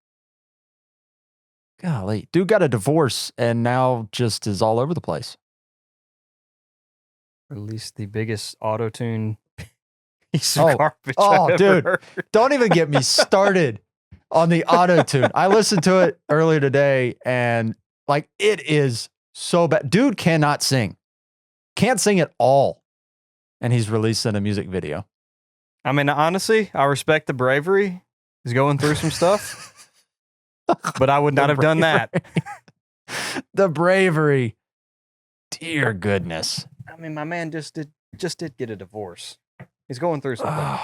Golly, dude got a divorce and now just is all over the place. Released the biggest auto-tune piece of garbage Oh, I've ever dude, heard. don't even get me started on the auto-tune. I listened to it earlier today and like it is so bad. Dude cannot sing. Can't sing at all. And he's releasing a music video. I mean, honestly, I respect the bravery. He's going through some stuff. But I would not have done that. The bravery. Dear goodness. I mean, my man just did get a divorce. He's going through something.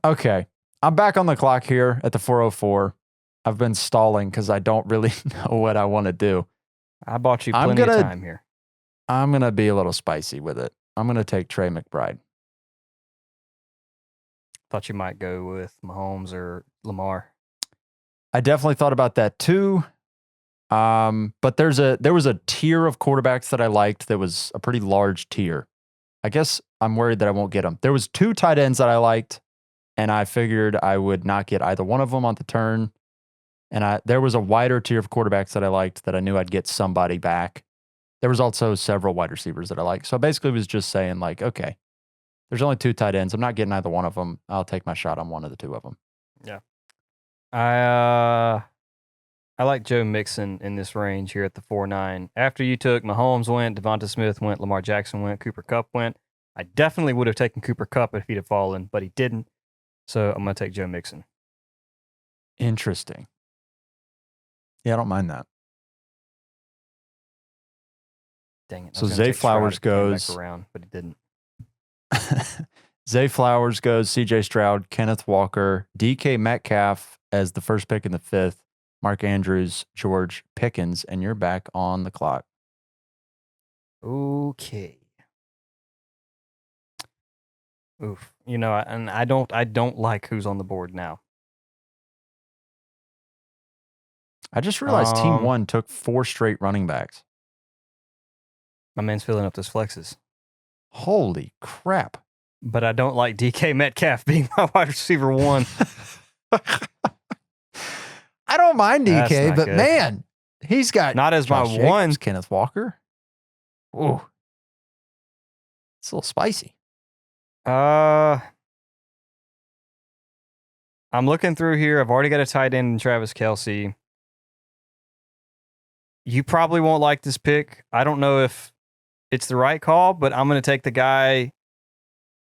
Okay. I'm back on the clock here at the 4:04. I've been stalling because I don't really know what I want to do. I bought you plenty of time here. I'm going to be a little spicy with it. I'm going to take Trey McBride. Thought you might go with Mahomes or Lamar. I definitely thought about that too. But there was a tier of quarterbacks that I liked that was a pretty large tier. I guess I'm worried that I won't get them. There was 2 tight ends that I liked, and I figured I would not get either one of them on the turn. And there was a wider tier of quarterbacks that I liked that I knew I'd get somebody back. There was also several wide receivers that I liked. So I basically was just saying like, okay, there's only 2 tight ends. I'm not getting either one of them. I'll take my shot on one of the 2 of them. Yeah. I like Joe Mixon in this range here at the 4-9. After you took Mahomes went, Devonta Smith went, Lamar Jackson went, Cooper Kupp went. I definitely would have taken Cooper Kupp if he'd have fallen, but he didn't. So I'm going to take Joe Mixon. Interesting. Yeah, I don't mind that. Dang it. So Zay Flowers goes. Back around, but he didn't. Zay Flowers goes, CJ Stroud, Kenneth Walker, DK Metcalf as the first pick in the 5th, Mark Andrews, George Pickens, and you're back on the clock. Okay. Oof. And I don't like who's on the board now. I just realized Team 1 took 4 straight running backs. My man's filling up those flexes. Holy crap. But I don't like DK Metcalf being my wide receiver 1. I don't mind DK, but good. man, he's got not as Josh my Jacobs, one. Kenneth Walker. Ooh. It's a little spicy. I'm looking through here. I've already got a tight end in Travis Kelce. You probably won't like this pick. I don't know if it's the right call, but I'm going to take the guy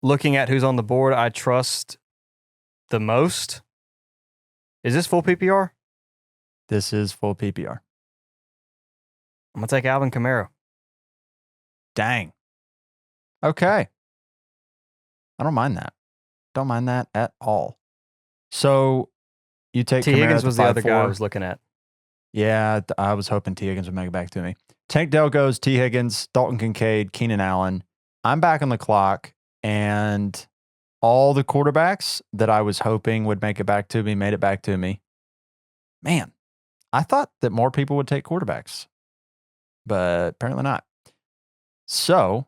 looking at who's on the board I trust the most. Is this full PPR? This is full PPR. I'm going to take Alvin Kamara. Dang. Okay. I don't mind that. Don't mind that at all. So you take T. Kamara Higgins at was the other 5-4. guy I was looking at. Yeah, I was hoping T. Higgins would make it back to me. Tank Dell goes, T. Higgins, Dalton Kincaid, Keenan Allen. I'm back on the clock, and all the quarterbacks that I was hoping would make it back to me made it back to me. Man, I thought that more people would take quarterbacks, but apparently not. So,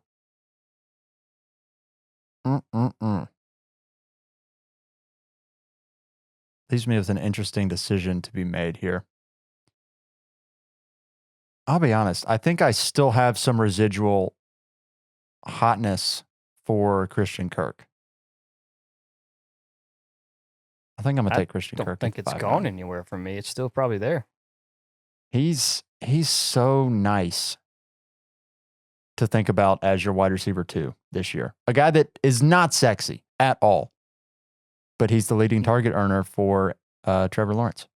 leaves me with an interesting decision to be made here. I'll be honest. I think I still have some residual hotness for Christian Kirk. I think I'm gonna take Christian Kirk. I don't think it's gone anywhere from me. It's still probably there. He's so nice to think about as your wide receiver 2 this year. A guy that is not sexy at all, but he's the leading target earner for Trevor Lawrence.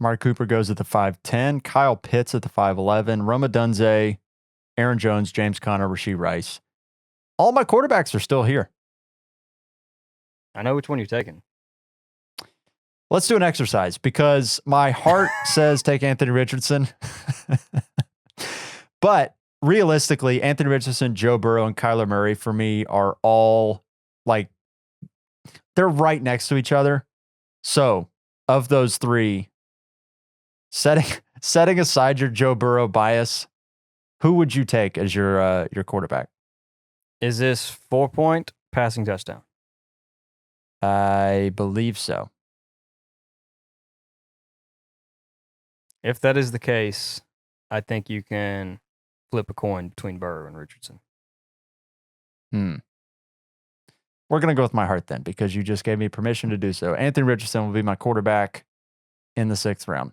Amari Cooper goes at the 5'10", Kyle Pitts at the 5'11", Roma Dunze, Aaron Jones, James Conner, Rashee Rice. All my quarterbacks are still here. I know which one you're taking. Let's do an exercise because my heart says take Anthony Richardson. But realistically, Anthony Richardson, Joe Burrow, and Kyler Murray for me are all like, they're right next to each other. So of those three, setting aside your Joe Burrow bias, who would you take as your quarterback? Is this 4-point passing touchdown? I believe so. If that is the case, I think you can flip a coin between Burrow and Richardson. We're going to go with my heart then because you just gave me permission to do so. Anthony Richardson will be my quarterback in the 6th round.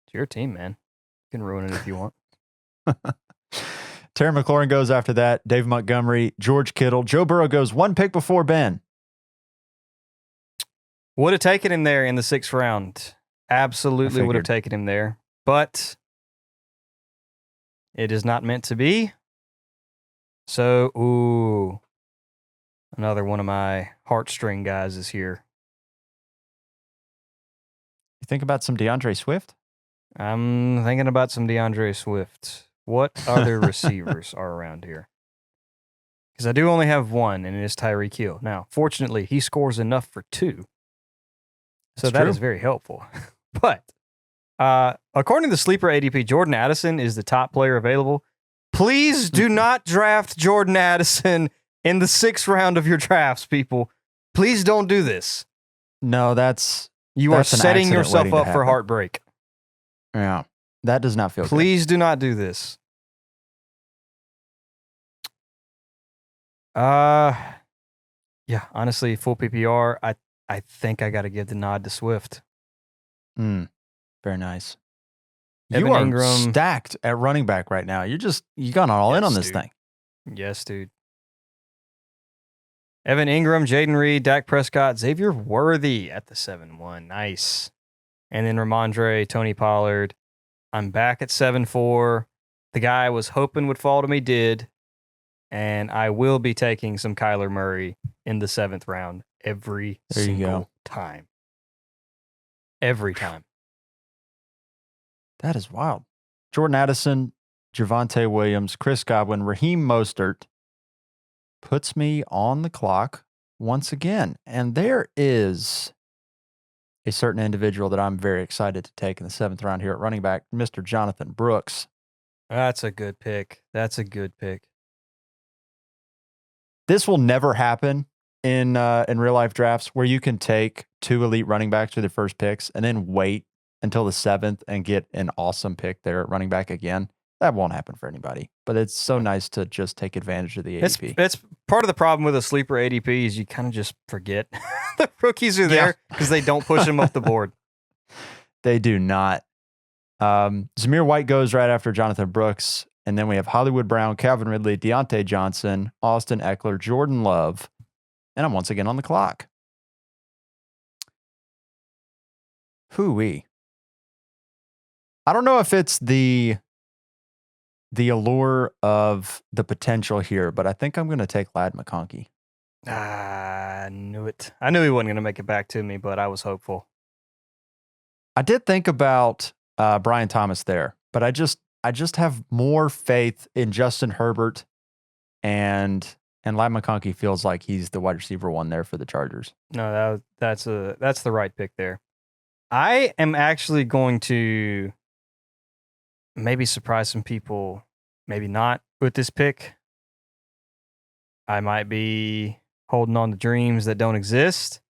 It's your team, man. You can ruin it if you want. Terry McLaurin goes after that. Dave Montgomery, George Kittle. Joe Burrow goes one pick before Ben. Would have taken him there in the 6th round. Absolutely would have taken him there. But it is not meant to be. So, another one of my heartstring guys is here. You think about some DeAndre Swift? I'm thinking about some DeAndre Swift. What other receivers are around here? Because I do only have one, and it is Tyreek Hill. Now, fortunately, he scores enough for 2. So that is very helpful. But according to Sleeper ADP, Jordan Addison is the top player available. Please do not draft Jordan Addison in the 6th round of your drafts, people. Please don't do this. No, you are setting yourself up for heartbreak. Yeah, that does not feel good. Please do not do this. Yeah, honestly, full PPR, I think I got to give the nod to Swift. Very nice. Evan You are Ingram, stacked at running back right now. You gone all in on this thing. Yes, dude. Evan Ingram, Jaden Reed, Dak Prescott, Xavier Worthy at the 7-1. Nice. And then Ramondre, Tony Pollard. I'm back at 7-4. The guy I was hoping would fall to me did. And I will be taking some Kyler Murray in the 7th round every single time. Every time. That is wild. Jordan Addison, Javonte Williams, Chris Godwin, Raheem Mostert puts me on the clock once again. And there is a certain individual that I'm very excited to take in the 7th round here at running back, Mr. Jonathan Brooks. That's a good pick. This will never happen in real life drafts where you can take 2 elite running backs with their first picks and then wait until the 7th and get an awesome pick there at running back again. That won't happen for anybody, but it's so nice to just take advantage of the ADP. It's part of the problem with a sleeper ADP is you kind of just forget the rookies are there because they don't push them up the board. They do not. Zamir White goes right after Jonathan Brooks, and then we have Hollywood Brown, Calvin Ridley, Deontay Johnson, Austin Eckler, Jordan Love, and I'm once again on the clock. Hooey. I don't know if it's the allure of the potential here, but I think I'm going to take Ladd McConkey. I knew it. I knew he wasn't going to make it back to me, but I was hopeful. I did think about Brian Thomas there, but I just have more faith in Justin Herbert and Ladd McConkey feels like he's the wide receiver one there for the Chargers. No, that's the right pick there. I am actually going to maybe surprise some people, maybe not with this pick. I might be holding on to dreams that don't exist.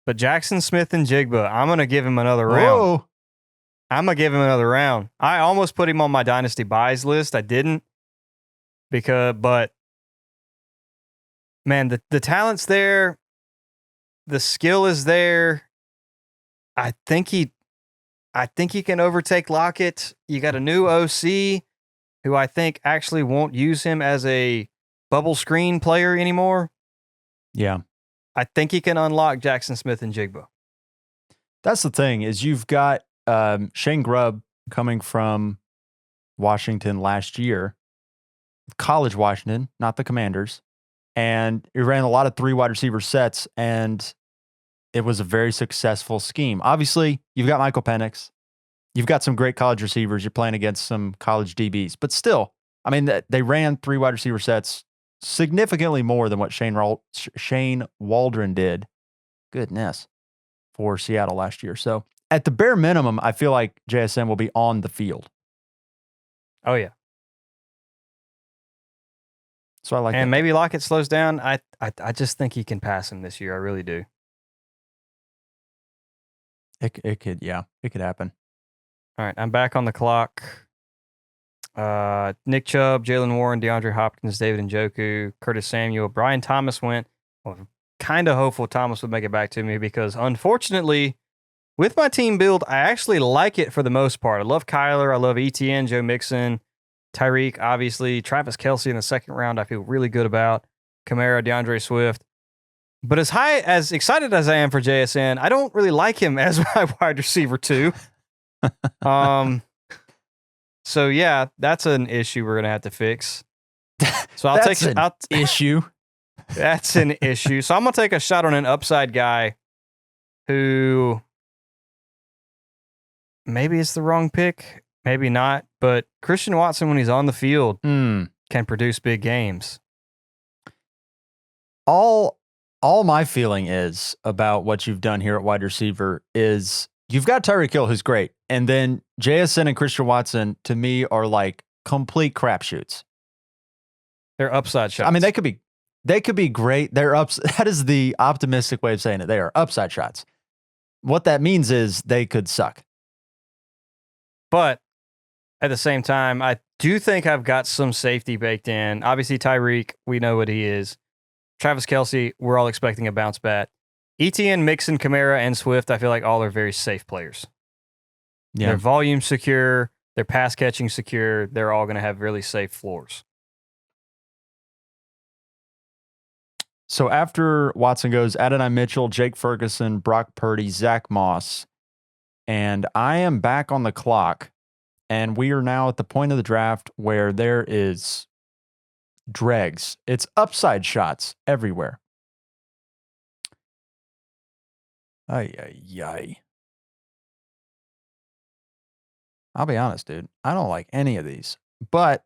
But Jackson Smith-Njigba, I'm going to give him another round. I'm going to give him another round. I almost put him on my Dynasty buys list. I didn't. But man, the talent's there. The skill is there. I think he can overtake Lockett. You got a new OC who I think actually won't use him as a bubble screen player anymore. Yeah. I think he can unlock Jackson Smith-Njigba. That's the thing is you've got Shane Grubb coming from Washington last year, college Washington, not the Commanders. And he ran a lot of 3 wide receiver sets, and it was a very successful scheme. Obviously, you've got Michael Penix. You've got some great college receivers. You're playing against some college DBs. But still, I mean, they ran 3 wide receiver sets significantly more than what Shane Waldron did. Goodness. For Seattle last year. So at the bare minimum, I feel like JSN will be on the field. Oh, yeah. So I like and that. Maybe Lockett slows down. I just think he can pass him this year. I really do. It could happen. All right, I'm back on the clock. Nick Chubb, Jalen Warren, DeAndre Hopkins, David Njoku, Curtis Samuel, Brian Thomas went. Well, kind of hopeful Thomas would make it back to me because unfortunately, with my team build, I actually like it for the most part. I love Kyler. I love ETN, Joe Mixon, Tyreek, obviously. Travis Kelce in the second round, I feel really good about. Kamara, DeAndre Swift. But as excited as I am for JSN, I don't really like him as my wide receiver too. So yeah, that's an issue we're gonna have to fix. So I'll take an issue. That's an issue. So I'm gonna take a shot on an upside guy who maybe it's the wrong pick, maybe not. But Christian Watson, when he's on the field, can produce big games. All my feeling is about what you've done here at wide receiver is you've got Tyreek Hill, who's great. And then JSN and Christian Watson, to me, are like complete crapshoots. They're upside shots. I mean, they could be great. That is the optimistic way of saying it. They are upside shots. What that means is they could suck. But at the same time, I do think I've got some safety baked in. Obviously, Tyreek, we know what he is. Travis Kelce, we're all expecting a bounce back. ETN, Mixon, Kamara, and Swift, I feel like all are very safe players. Yeah. They're volume secure. They're pass catching secure. They're all going to have really safe floors. So after Watson goes, Adonai Mitchell, Jake Ferguson, Brock Purdy, Zach Moss, and I am back on the clock, and we are now at the point of the draft where there is dregs. It's upside shots everywhere. Ay. I'll be honest, dude. I don't like any of these, but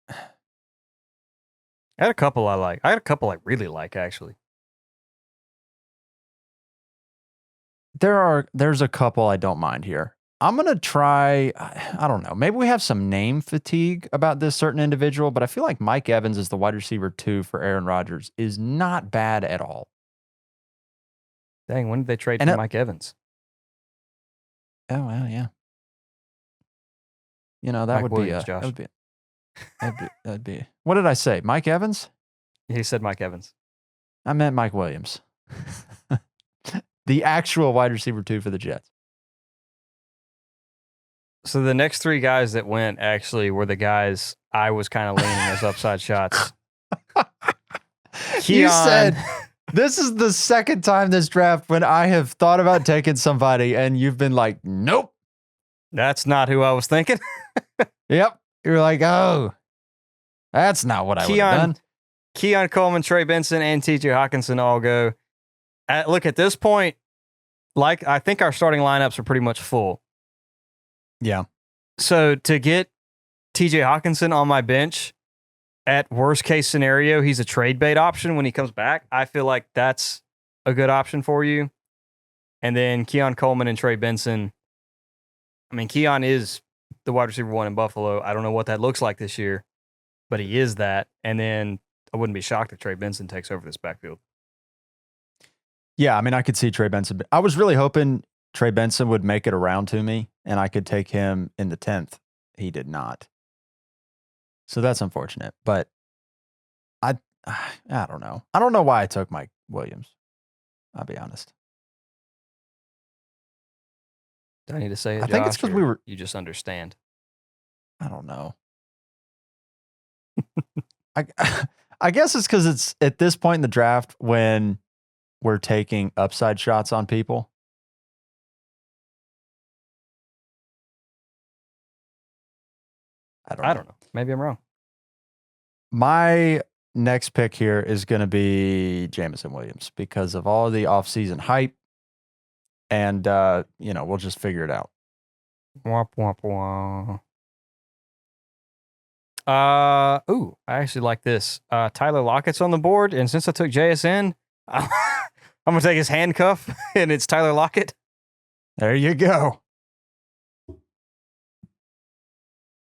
I had a couple I like. I had a couple I really like, actually. There's a couple I don't mind here. I'm going to try, I don't know, maybe we have some name fatigue about this certain individual, but I feel like Mike Evans is the wide receiver 2 for Aaron Rodgers is not bad at all. Dang, when did they trade for Mike Evans? Oh, well, yeah. You know, that Mike would Williams, be Josh. that'd be. What did I say? Mike Evans? He said Mike Evans. I meant Mike Williams. The actual wide receiver 2 for the Jets. So the next 3 guys that went actually were the guys I was kind of leaning as upside shots. You said this is the second time this draft when I have thought about taking somebody and you've been like, nope. That's not who I was thinking. Yep. You're like, oh, that's not what I would have done. Keon Coleman, Trey Benson, and TJ Hawkinson all go. Look, at this point, like I think our starting lineups are pretty much full. Yeah. So to get TJ Hawkinson on my bench at worst case scenario, he's a trade bait option when he comes back. I feel like that's a good option for you. And then Keon Coleman and Trey Benson. I mean, Keon is the wide receiver 1 in Buffalo. I don't know what that looks like this year, but he is that. And then I wouldn't be shocked if Trey Benson takes over this backfield. Yeah, I mean, I could see Trey Benson. I was really hoping Trey Benson would make it around to me and I could take him in the 10th. He did not. So that's unfortunate. But I don't know. I don't know why I took Mike Williams. I'll be honest. Do I need to say it, I think it's Josh, because we or were. you just understand. I don't know. I guess it's because it's at this point in the draft when we're taking upside shots on people. I don't know. Maybe I'm wrong. My next pick here is going to be Jameson Williams because of all the offseason hype. And, we'll just figure it out. Womp, womp, womp. I actually like this. Tyler Lockett's on the board, and since I took JSN, I'm going to take his handcuff, and it's Tyler Lockett. There you go.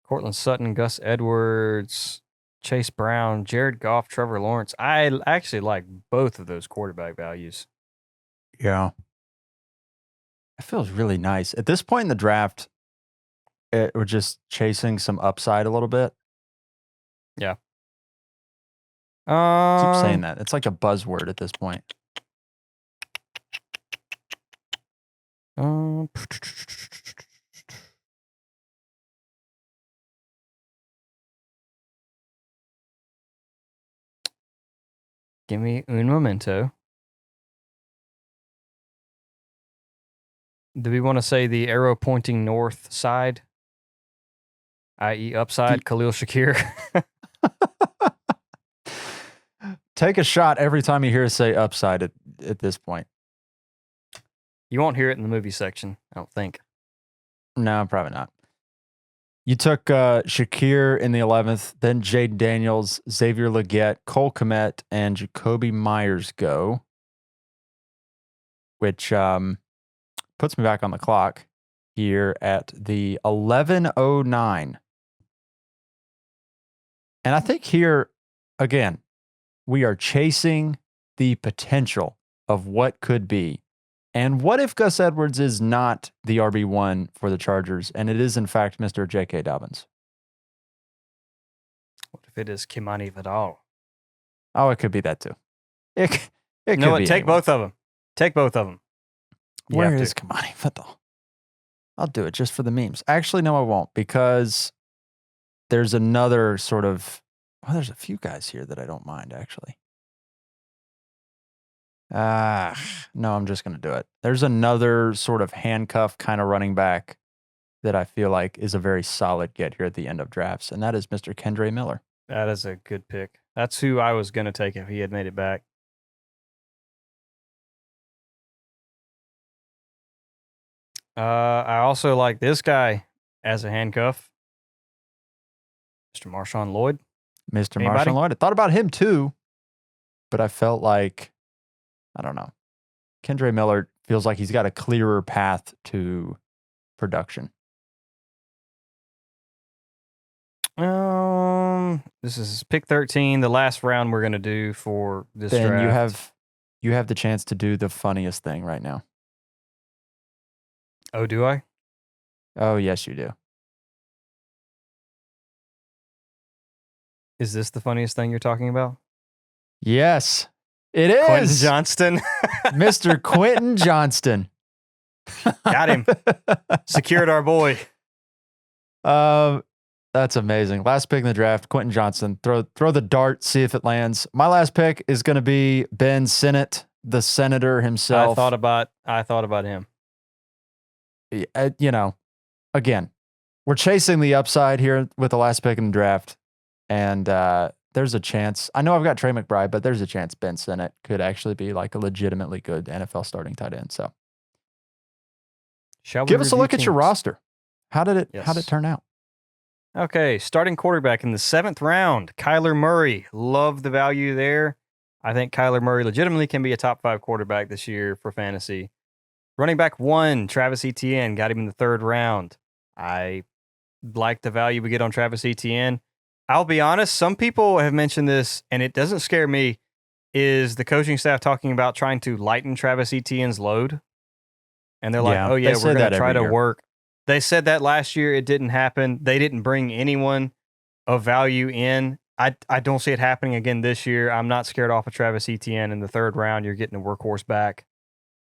Cortland Sutton, Gus Edwards, Chase Brown, Jared Goff, Trevor Lawrence. I actually like both of those quarterback values. Yeah. It feels really nice. At this point in the draft, we're just chasing some upside a little bit. Yeah. Keep saying that. It's like a buzzword at this point. Give me un momento. Do we want to say the arrow pointing north side, i.e. upside, Khalil Shakir? Take a shot every time you hear us say upside at this point. You won't hear it in the movie section, I don't think. No, probably not. You took Shakir in the 11th, then Jade Daniels, Xavier Legette, Cole Kmet, and Jacoby Myers go, which puts me back on the clock here at the 11:09. And I think here, again, we are chasing the potential of what could be. And what if Gus Edwards is not the RB1 for the Chargers, and it is, in fact, Mr. J.K. Dobbins? What if it is Kimani Vidal? Oh, it could be that too. It could No, be take anyone. both of them. Take both of them. Where is Kimani Vidal? I'll do it just for the memes. Actually, no, I won't, because there's another sort of... Oh, there's a few guys here that I don't mind, actually. No, I'm just going to do it. There's another sort of handcuff kind of running back that I feel like is a very solid get here at the end of drafts, and that is Mr. Kendre Miller. That is a good pick. That's who I was going to take if he had made it back. I also like this guy as a handcuff. Mr. Marshawn Lloyd. Mr. Anybody? Marshawn Lloyd. I thought about him too, but I felt like, I don't know. Kendre Miller feels like he's got a clearer path to production. This is pick 13, the last round we're going to do for this Ben, draft. you have the chance to do the funniest thing right now. Oh, do I? Oh, yes, you do. Is this the funniest thing you're talking about? Yes, it is. Quentin Johnston. Mr. Quentin Johnston. Got him. Secured our boy. That's amazing. Last pick in the draft, Quentin Johnston. Throw the dart, see if it lands. My last pick is going to be Ben Sinnott, the senator himself. I thought about him. Again, we're chasing the upside here with the last pick in the draft. And there's a chance. I know I've got Trey McBride, but there's a chance Ben Sinnott could actually be like a legitimately good NFL starting tight end. So Shall we give us a review look at your teams? roster. How did it Yes. turn out? Okay, starting quarterback in the 7th round, Kyler Murray. Love the value there. I think Kyler Murray legitimately can be a top 5 quarterback this year for fantasy. Running back 1, Travis Etienne. Got him in the 3rd round. I like the value we get on Travis Etienne. I'll be honest, some people have mentioned this, and it doesn't scare me, is the coaching staff talking about trying to lighten Travis Etienne's load. And they're like, Yeah, oh, yeah, they say we're going that to try every to year. work. They said that last year. It didn't happen. They didn't bring anyone of value in. I don't see it happening again this year. I'm not scared off of Travis Etienne in the 3rd round. You're getting a workhorse back.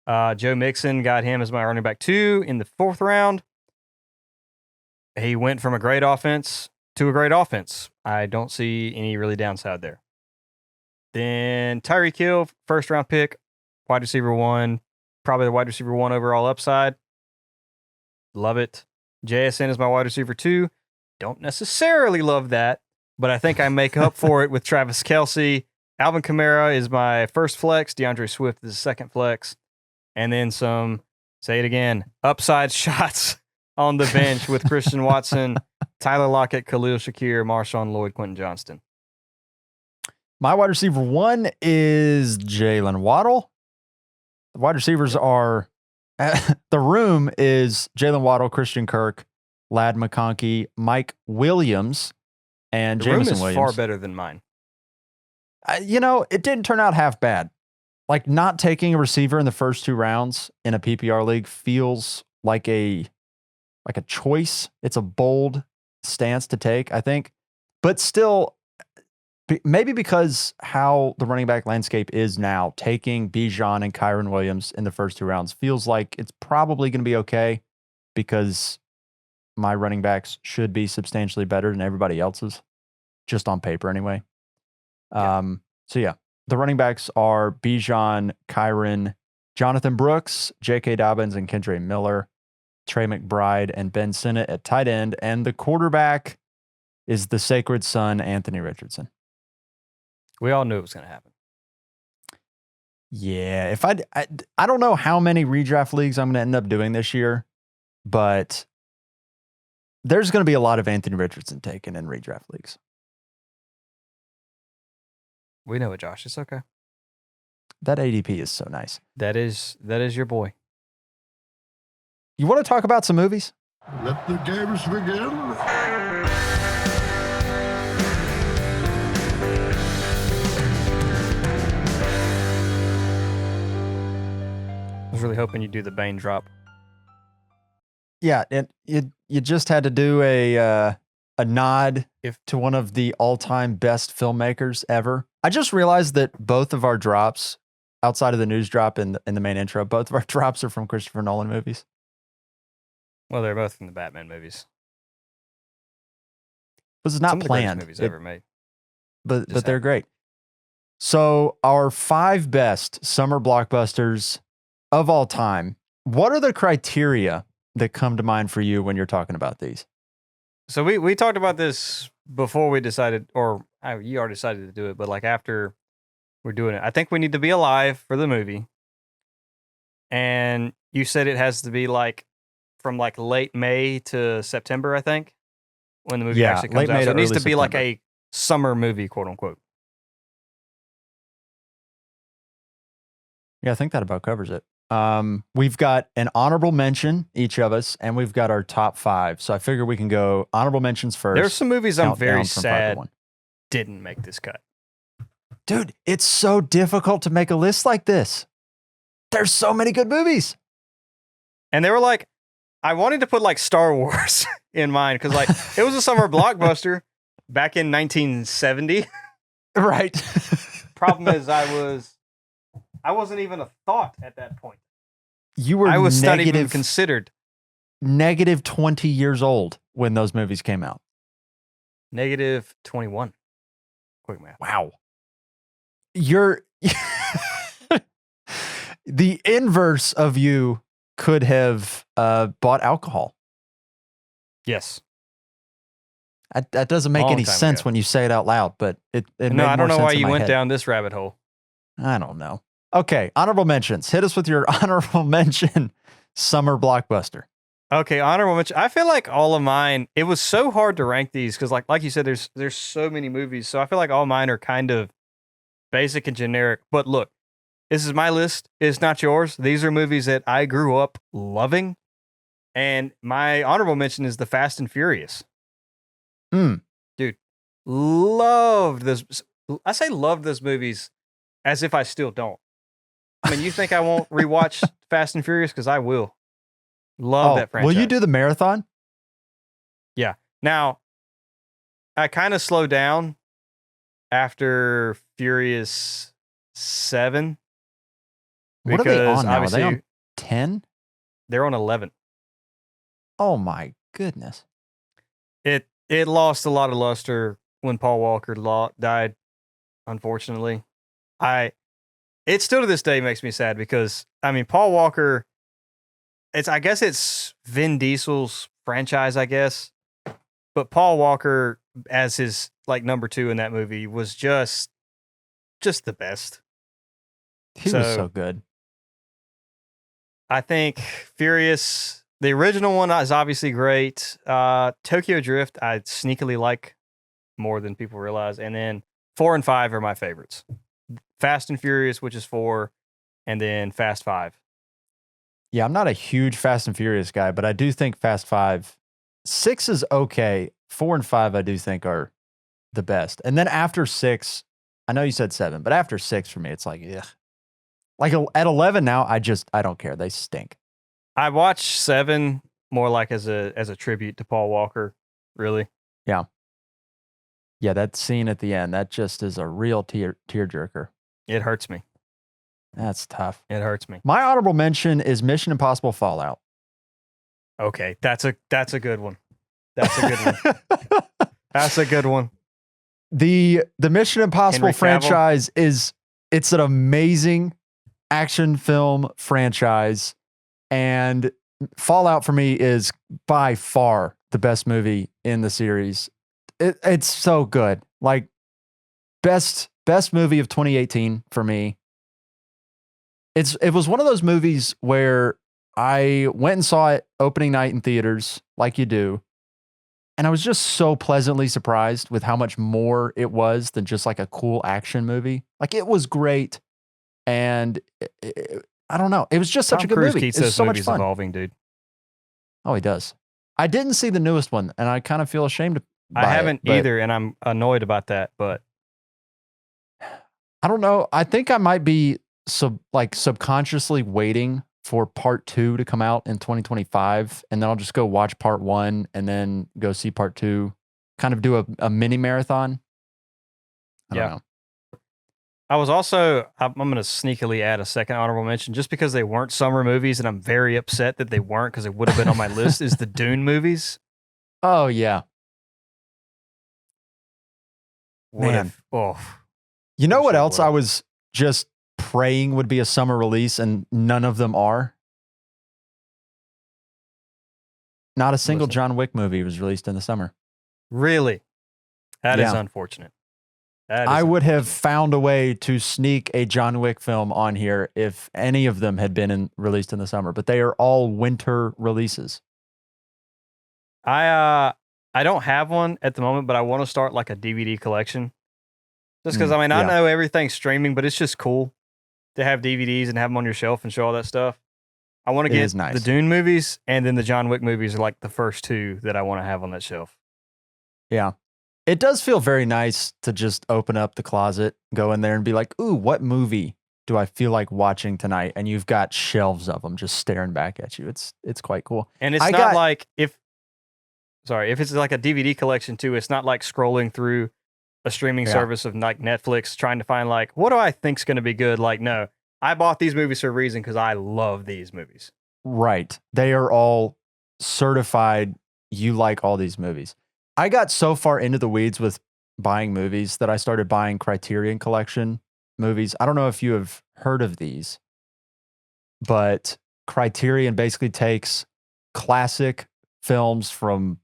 Joe Mixon, got him as my running back 2 in the 4th round. He went from a great offense to a great offense. I don't see any really downside there. Then Tyreek Hill, 1st round pick, wide receiver 1, probably the wide receiver 1 overall upside. Love it. JSN is my wide receiver 2. Don't necessarily love that, but I think I make up for it with Travis Kelce. Alvin Kamara is my 1st flex. DeAndre Swift is the 2nd flex. And then some, say it again, upside shots on the bench with Christian Watson, Tyler Lockett, Khalil Shakir, Marshawn Lloyd, Quentin Johnston. My wide receiver 1 is Jalen Waddle. The wide receivers are, the room is Jalen Waddle, Christian Kirk, Ladd McConkey, Mike Williams, and The room Jameson is Williams. far better than mine. It didn't turn out half bad. Like, not taking a receiver in the first 2 rounds in a PPR league feels like a choice. It's a bold stance to take, I think. But still, maybe because how the running back landscape is now, taking Bijan and Kyron Williams in the first 2 rounds feels like it's probably going to be okay, because my running backs should be substantially better than everybody else's, just on paper anyway. Yeah. So yeah, the running backs are Bijan, Kyron, Jonathan Brooks, J.K. Dobbins, and Kendre Miller, Trey McBride, and Ben Sinnott at tight end. And the quarterback is the sacred son, Anthony Richardson. We all knew it was going to happen. Yeah, if I don't know how many redraft leagues I'm going to end up doing this year, but there's going to be a lot of Anthony Richardson taken in redraft leagues. We know it, Josh. It's okay. That ADP is so nice. That is your boy. You want to talk about some movies? Let the games begin. I was really hoping you'd do the Bane drop. Yeah, you just had to do a nod to one of the all-time best filmmakers ever. I just realized that both of our drops, outside of the news drop and the main intro, both of our drops are from Christopher Nolan movies. Well, they're both from the Batman movies. This is not Some of the greatest planned, movies ever made. but Just they're happened. great. So our 5 best summer blockbusters of all time. What are the criteria that come to mind for you when you're talking about these? So we talked about this before we decided, or you already decided to do it, but like after we're doing it, I think we need to be alive for the movie. And you said it has to be like from like late May to September, I think, when the movie Yeah, actually late comes out. May So to it needs early to be like September. a summer movie, quote unquote. Yeah, I think that about covers it. We've got an honorable mention, each of us, and we've got our top 5. So I figure we can go honorable mentions first. There's some movies I'm count very down from 5 to sad 1. didn't make this cut. Dude, it's so difficult to make a list like this. There's so many good movies. And they were like, I wanted to put like Star Wars in mind because like it was a summer blockbuster back in 1970. Right. Problem is, I wasn't even a thought at that point. You were I was not even negative, considered. negative 20 years old when those movies came out. Negative 21. Quick math. Wow. You're the inverse of you could have bought alcohol. Yes. That doesn't make Long any time sense ago. when you say it out loud, but it No, made I don't more know why sense in you my went head. down this rabbit hole. I don't know. Okay, honorable mentions. Hit us with your honorable mention summer blockbuster. Okay, honorable mention. I feel like all of mine. It was so hard to rank these because, like you said, there's so many movies. So I feel like all mine are kind of basic and generic. But look, this is my list. It's not yours. These are movies that I grew up loving, and my honorable mention is the Fast and Furious. Mm. Dude, loved this. I say loved those movies as if I still don't. I mean, you think I won't rewatch Fast and Furious? Because I will. Love that franchise. Will you do the marathon? Yeah. Now, I kind of slowed down after Furious 7. What are they because on now? Are they obviously on 10? they're on 11. Oh my goodness. It lost a lot of luster when Paul Walker died, unfortunately. It still to this day makes me sad because, I mean, Paul Walker, I guess it's Vin Diesel's franchise, I guess. But Paul Walker as his like number 2 in that movie was just the best. He was so good. I think Furious, the original one is obviously great. Tokyo Drift, I sneakily like more than people realize. And then 4 and 5 are my favorites. Fast and Furious, which is 4, and then Fast 5. Yeah, I'm not a huge Fast and Furious guy, but I do think Fast 5, 6 is okay. 4 and 5, I do think are the best. And then after 6, I know you said 7, but after 6 for me, it's like, ugh. Like at 11 now, I don't care. They stink. I watch 7 more like as a tribute to Paul Walker, really. Yeah. Yeah, that scene at the end, that just is a real tearjerker. It hurts me. That's tough. It hurts me. My honorable mention is Mission Impossible Fallout. Okay, that's a good one. That's a good one. That's a good one. The Mission Impossible Henry Cavill. franchise it's an amazing action film franchise, and Fallout for me is by far the best movie in the series. It's so good. Like best movie of 2018 for me. It was one of those movies where I went and saw it opening night in theaters, like you do. And I was just so pleasantly surprised with how much more it was than just like a cool action movie. Like it was great. And I don't know. It was just such Tom a good Cruise movie. keeps It's those so much movies fun. evolving, dude. Oh, he does. I didn't see the newest one, and I kind of feel ashamed by I haven't it, either, and I'm annoyed about that. But I don't know. I think I might be subconsciously waiting for part 2 to come out in 2025, and then I'll just go watch part 1 and then go see part 2. Kind of do a mini marathon. I don't know. I was also, I'm going to sneakily add a second honorable mention just because they weren't summer movies, and I'm very upset that they weren't because it would have been on my list, is the Dune movies. Oh, yeah. What Man. You know Wish what they else would. I was just praying would be a summer release, and none of them are? Not a single Listen. John Wick movie was released in the summer. Really? That is Yeah. unfortunate. That is I would have unfortunate. found a way to sneak a John Wick film on here if any of them had been released in the summer, but they are all winter releases. I don't have one at the moment, but I want to start like a DVD collection. Just because, I mean, I yeah. know everything's streaming, but it's just cool to have DVDs and have them on your shelf and show all that stuff. I want to It get is nice. the Dune movies, and then the John Wick movies are like the first 2 that I want to have on that shelf. Yeah. It does feel very nice to just open up the closet, go in there and be like, ooh, what movie do I feel like watching tonight? And you've got shelves of them just staring back at you. It's quite cool. And it's not like if it's like a DVD collection too, it's not like scrolling through a streaming service of like Netflix trying to find like, what do I think's going to be good? Like, no, I bought these movies for a reason because I love these movies. Right. They are all certified. You like all these movies. I got so far into the weeds with buying movies that I started buying Criterion Collection movies. I don't know if you have heard of these, but Criterion basically takes classic films from,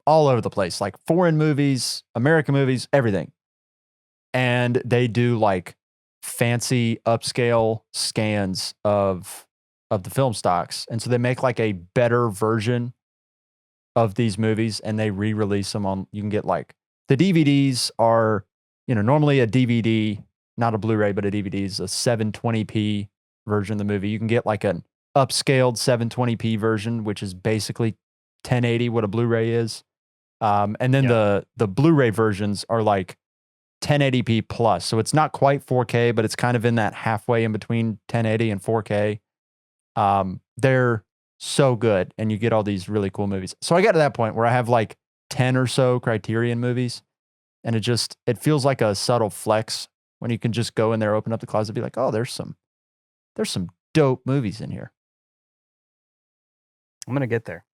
all over the place, like foreign movies, American movies, everything. And they do like fancy upscale scans of of the film stocks. And so they make like a better version of these movies and they re-release them on, you can get like, the DVDs are, normally a DVD, not a Blu-ray, but a DVD is a 720p version of the movie. You can get like an upscaled 720p version, which is basically 1080 what a Blu-ray is. And then the Blu-ray versions are like 1080p plus. So it's not quite 4K, but it's kind of in that halfway in between 1080 and 4K. They're so good, and you get all these really cool movies. So I got to that point where I have like 10 or so Criterion movies, and it feels like a subtle flex when you can just go in there, open up the closet, be like, oh, there's some dope movies in here. I'm gonna get there.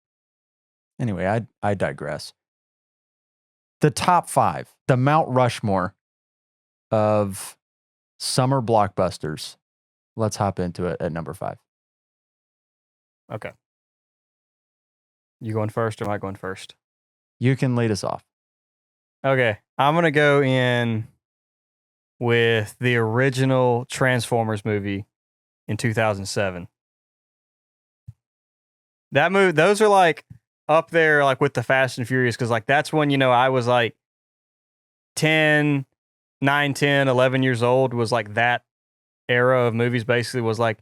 Anyway, I digress. The top 5, the Mount Rushmore of summer blockbusters. Let's hop into it at number 5. Okay. You going first or am I going first? You can lead us off. Okay. I'm going to go in with the original Transformers movie in 2007. That movie, those are like up there like with the Fast and Furious, because like that's when, I was like 10, 11 years old, was like that era of movies basically was like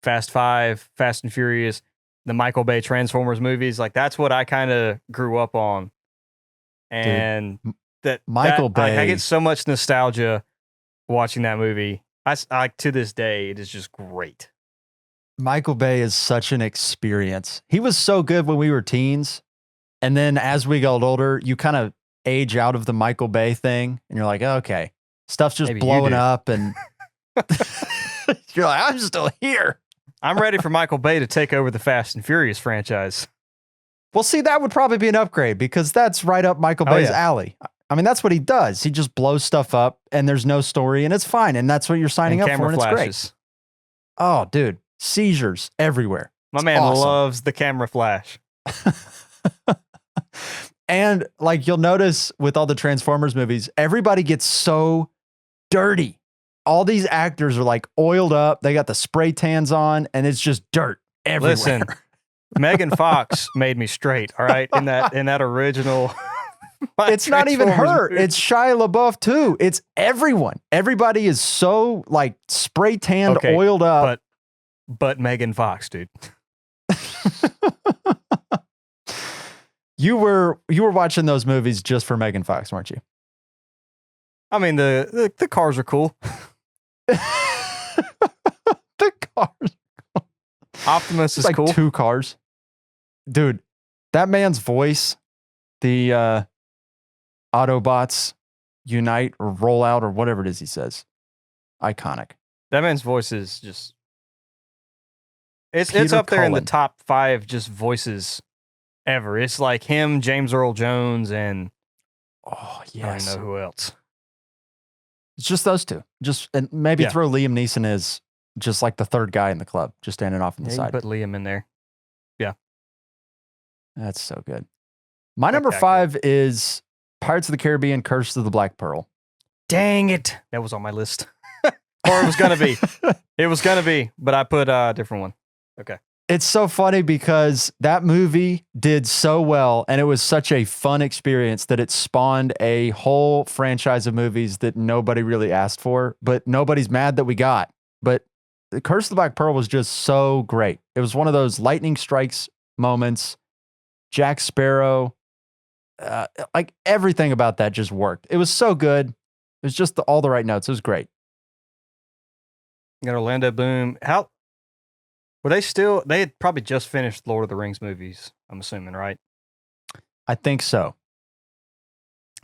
Fast 5, Fast and Furious, the Michael Bay Transformers movies. Like that's what I kind of grew up on. And Bay, I get so much nostalgia watching that movie. I to this day, it is just great. Michael Bay is such an experience. He was so good when we were teens. And then as we got older, you kind of age out of the Michael Bay thing. And you're like, okay, stuff's just blowing up. And you're like, I'm still here. I'm ready for Michael Bay to take over the Fast and Furious franchise. Well, see, that would probably be an upgrade because that's right up Michael Bay's alley. I mean, that's what he does. He just blows stuff up and there's no story and it's fine. And that's what you're signing up for. And it's great. Oh, dude. Seizures everywhere. My man loves the camera flash. And like you'll notice with all the Transformers movies, everybody gets so dirty. All these actors are like oiled up. They got the spray tans on and it's just dirt everywhere. Listen, Megan Fox made me straight. All right. In that original. It's not even her. Movie. It's Shia LaBeouf too. It's everyone. Everybody is so like spray tanned, oiled up. But Megan Fox, dude. You were watching those movies just for Megan Fox, weren't you? I mean, the cars are cool. The cars. Optimus is like cool. 2 cars. Dude, that man's voice, the Autobots unite or roll out or whatever it is he says. Iconic. That man's voice is just it's up there in the top 5 just voices ever. It's like him, James Earl Jones, and oh yes, I don't know who else. It's just those 2. Just and maybe throw Liam Neeson as just like the third guy in the club, just standing off on the side. Put Liam in there. Yeah, that's so good. My number 5 is Pirates of the Caribbean: Curse of the Black Pearl. Dang it, that was on my list. Or it was gonna be. It was gonna be, but I put a different one. Okay. It's so funny because that movie did so well and it was such a fun experience that it spawned a whole franchise of movies that nobody really asked for, but nobody's mad that we got. But The Curse of the Black Pearl was just so great. It was one of those lightning strikes moments. Jack Sparrow, like everything about that just worked. It was so good. It was just all the right notes. It was great. You got Orlando Bloom. How were they still? They had probably just finished Lord of the Rings movies, I'm assuming, right? I think so.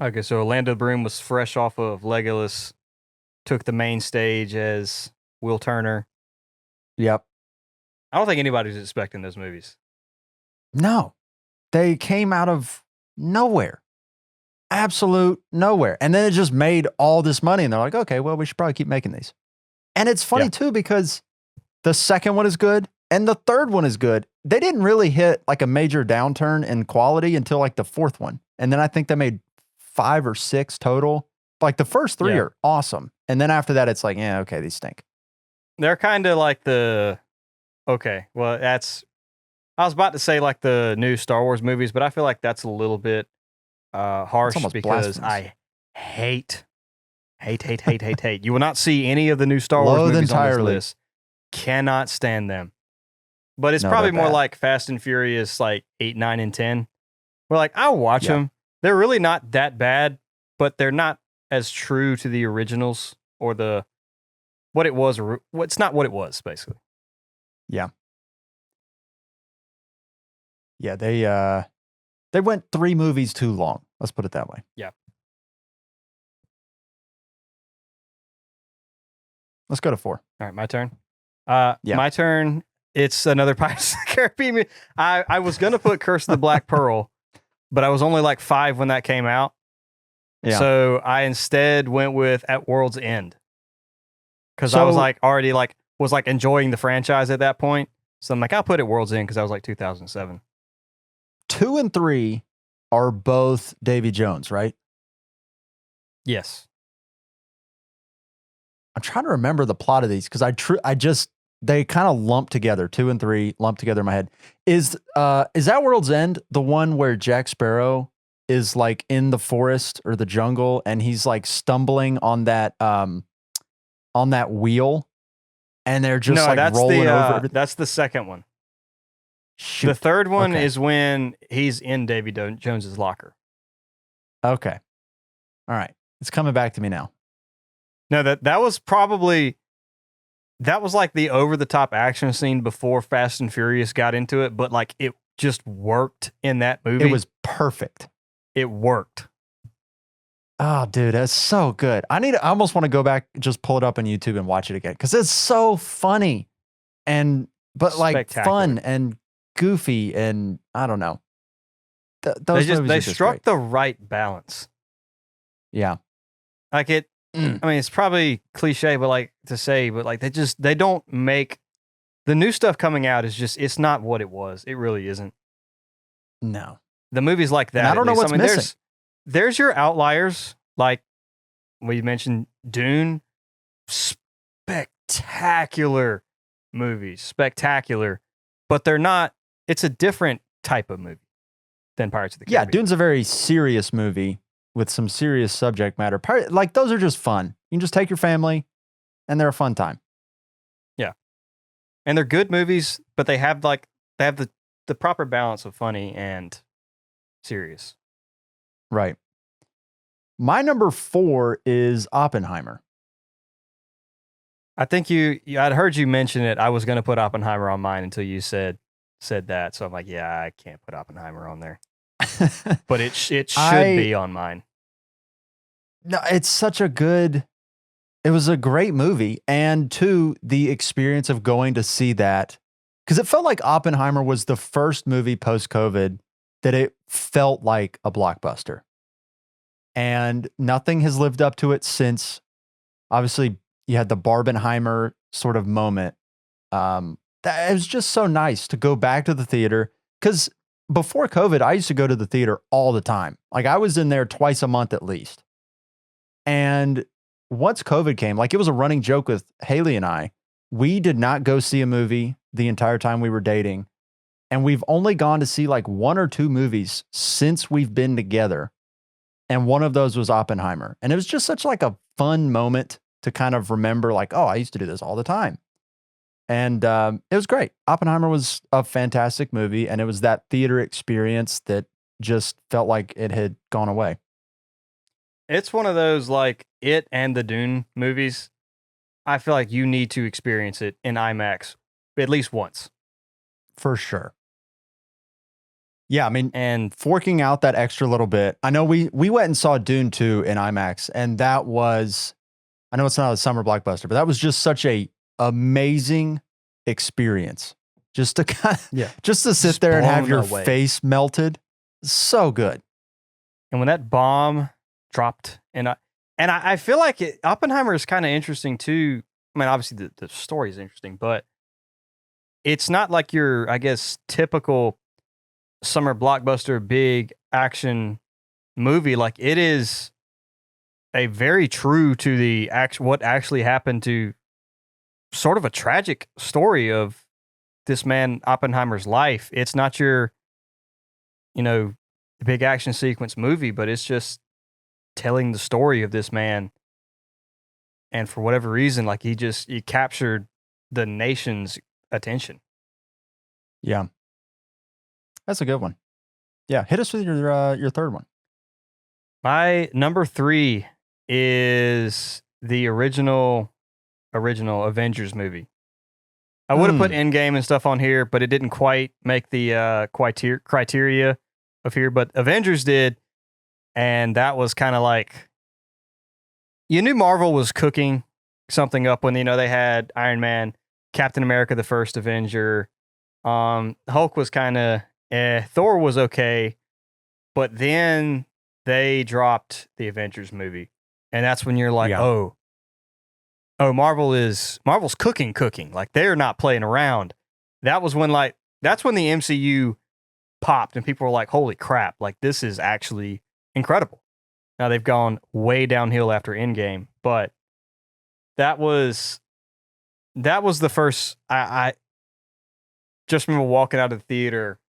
Okay, so Orlando Bloom was fresh off of Legolas, took the main stage as Will Turner. Yep. I don't think anybody was expecting those movies. No. They came out of nowhere. Absolute nowhere. And then it just made all this money, and they're like, okay, well, we should probably keep making these. And it's funny, too, because the second one is good and the third one is good. They didn't really hit like a major downturn in quality until like the 4th one. And then I think they made 5 or 6 total. Like the first 3 are awesome. And then after that, it's like, yeah, okay, these stink. They're kind of like the Okay, well, I was about to say like the new Star Wars movies, but I feel like that's a little bit harsh almost because blasphemous. I hate. You will not see any of the new Star Wars Loathe movies on entirely. this list. Cannot stand them. But it's No, probably they're more bad. like Fast and Furious, like 8, 9, and 10. We're like, I'll watch Yeah. them. They're really not that bad, but they're not as true to the originals or what it was. It's not what it was, basically. Yeah, they went 3 movies too long. Let's put it that way. Yeah. Let's go to 4. All right, my turn. Yeah. My turn. It's another Pirates of the Caribbean movie. I was going to put Curse of the Black Pearl, but I was only like 5 when that came out. Yeah. So I instead went with At World's End. Because I was So- like already was enjoying the franchise at that point. So I'm like, I'll put At World's End because I was like 2007. 2 and 3 are both Davy Jones, right? Yes. I'm trying to remember the plot of these because they kind of lump together. 2 and 3 lump together in my head. Is That World's End the one where Jack Sparrow is like in the forest or the jungle and he's like stumbling on that wheel and they're just rolling over everything? That's the second one. Shoot. The third one Okay. is when he's in Davy Jones's locker. Okay. All right. It's coming back to me now. No, that was like the over the top action scene before Fast and Furious got into it, but like it just worked in that movie. It was perfect. It worked. Oh, dude, that's so good. I almost want to go back, just pull it up on YouTube and watch it again because it's so funny but like Spectacular. fun and goofy and I don't know. Those movies They are just struck great. the right balance. Yeah. Like it. I mean, it's probably cliche, but like they don't make the new stuff coming out it's not what it was. It really isn't. No. The movies like that. And I don't know what's missing. There's your outliers, like we mentioned Dune, spectacular movies, spectacular, but they're not. It's a different type of movie than Pirates of the Yeah, Caribbean. Dune's a very serious movie with some serious subject matter. Like those are just fun. You can just take your family and they're a fun time. Yeah. And they're good movies, but they have the proper balance of funny and serious. Right. My number 4 is Oppenheimer. I think I'd heard you mention it. I was going to put Oppenheimer on mine until you said that. So I'm like, yeah, I can't put Oppenheimer on there. But it should be on mine. No, it's such a good. It was a great movie, and 2, the experience of going to see that, because it felt like Oppenheimer was the first movie post-COVID that it felt like a blockbuster, and nothing has lived up to it since. Obviously, you had the Barbenheimer sort of moment. It was just so nice to go back to the theater because before COVID, I used to go to the theater all the time. Like I was in there twice a month at least. And once COVID came, like it was a running joke with Haley and I, we did not go see a movie the entire time we were dating. And we've only gone to see like 1 or 2 movies since we've been together. And one of those was Oppenheimer. And it was just such like a fun moment to kind of remember like, oh, I used to do this all the time. And it was great. Oppenheimer was a fantastic movie. And it was that theater experience that just felt like it had gone away. It's one of those like it and the Dune movies. I feel like you need to experience it in IMAX at least once. For sure. Yeah, I mean, And forking out that extra little bit. I know we went and saw Dune 2 in IMAX, and that was, I know it's not a summer blockbuster, but that was just such a amazing experience. Just to kind of, just to sit Just there and have blown your away. face melted. So good. when that bomb dropped, and I feel like Oppenheimer is kind of interesting too. I mean, obviously the story is interesting, but it's not like your, I guess, typical summer blockbuster big action movie. Like it is a very true to the what actually happened to sort of a tragic story of this man Oppenheimer's life. It's not your, big action sequence movie, but it's just telling the story of this man. And for whatever reason, like he captured the nation's attention. Yeah. That's a good one. Yeah. Hit us with your third one. My number 3 is the original Avengers movie. I would have put Endgame and stuff on here, but it didn't quite make the criteria of here. But Avengers did, and that was kind of like, you knew Marvel was cooking something up when they had Iron Man, Captain America, the first Avenger. Hulk was kind of Thor was okay, but then they dropped the Avengers movie, and that's when you're like, oh, Marvel's cooking. Like they're not playing around. That was when that's when the MCU popped, and people were like, holy crap, like this is actually incredible. Now they've gone way downhill after Endgame, but that was the first. I just remember walking out of the theater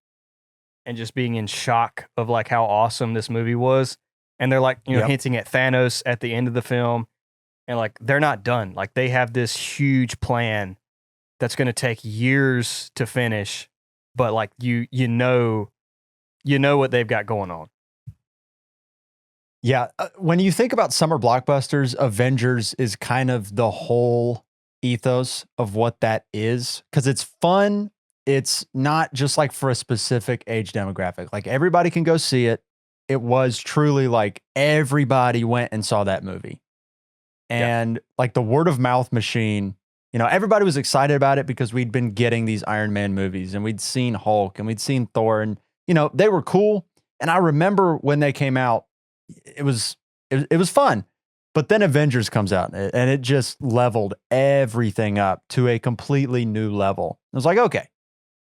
and just being in shock of like how awesome this movie was. And they're like, hinting at Thanos at the end of the film, and like they're not done. Like they have this huge plan that's going to take years to finish, but like you know what they've got going on. Yeah. When you think about summer blockbusters, Avengers is kind of the whole ethos of what that is, because it's fun. It's not just like for a specific age demographic. Like everybody can go see it. It was truly like everybody went and saw that movie. And like the word of mouth machine, everybody was excited about it because we'd been getting these Iron Man movies, and we'd seen Hulk and we'd seen Thor, and they were cool. And I remember when they came out, it was fun. But then Avengers comes out, and it just leveled everything up to a completely new level. I was like, okay,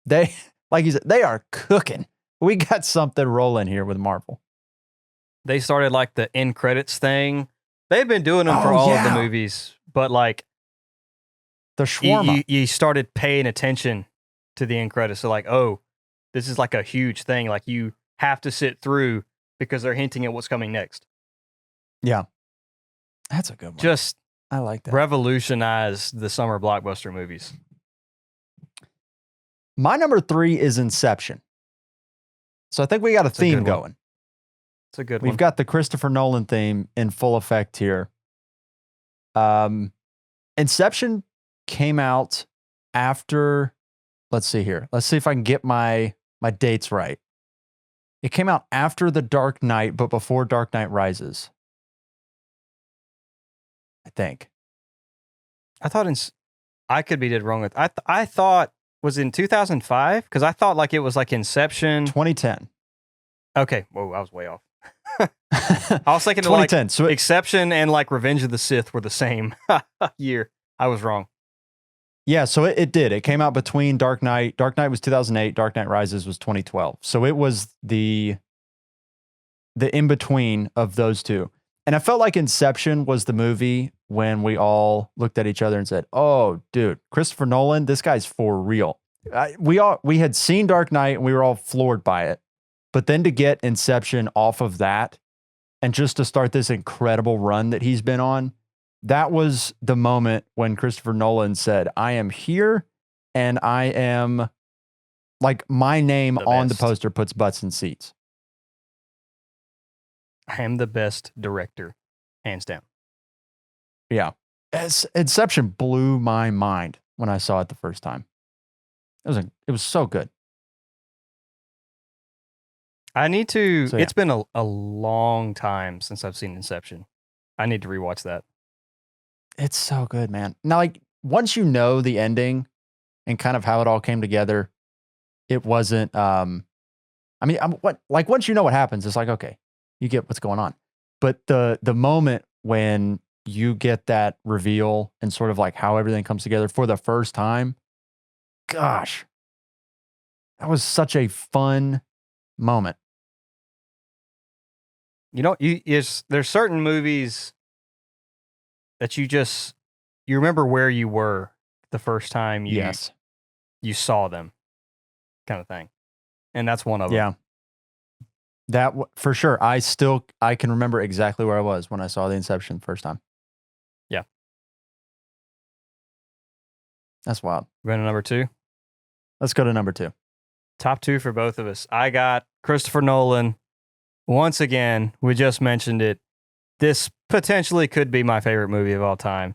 they, like you said, they are cooking. We got something rolling here with Marvel. They started like the end credits thing. They've been doing them for all of the movies, but like the shawarma. You started paying attention to the end credits. So like, oh, this is like a huge thing. Like you have to sit through because they're hinting at what's coming next. Yeah. That's a good one. Just I like that. Revolutionize the summer blockbuster movies. My number 3 is Inception. So I think we got a theme going. It's a good one. We've got the Christopher Nolan theme in full effect here. Inception came out after, let's see here. Let's see if I can get my dates right. It came out after The Dark Knight, but before Dark Knight Rises. I think. I could be dead wrong with. I thought was in 2005 because I thought like it was like Inception 2010. Okay, whoa, I was way off. I was thinking 2010. Like, so Exception and like Revenge of the Sith were the same year. I was wrong. Yeah, so it did. It came out between Dark Knight. Dark Knight was 2008. Dark Knight Rises was 2012. So it was the in between of those two. And I felt like Inception was the movie when we all looked at each other and said, "Oh, dude, Christopher Nolan, this guy's for real." We had seen Dark Knight and we were all floored by it. But then to get Inception off of that and just to start this incredible run that he's been on, that was the moment when Christopher Nolan said, I am here and I am like my name on the poster puts butts in seats. I am the best director, hands down. Yeah. Inception blew my mind when I saw it the first time. It was so good. I need to, it's been a long time since I've seen Inception. I need to rewatch that. It's so good, man. Now, like, once you know the ending and kind of how it all came together, it wasn't, once you know what happens, it's like, okay, you get what's going on. But the moment when you get that reveal and sort of like how everything comes together for the first time, gosh, that was such a fun moment. You know, there's certain movies that you remember where you were the first time you you saw them, kind of thing. And that's one of them. Yeah. For sure. I can remember exactly where I was when I saw the Inception the first time. Yeah. That's wild. We're going to number 2. Let's go to number 2. Top 2 for both of us. I got Christopher Nolan. Once again, we just mentioned it. This potentially could be my favorite movie of all time.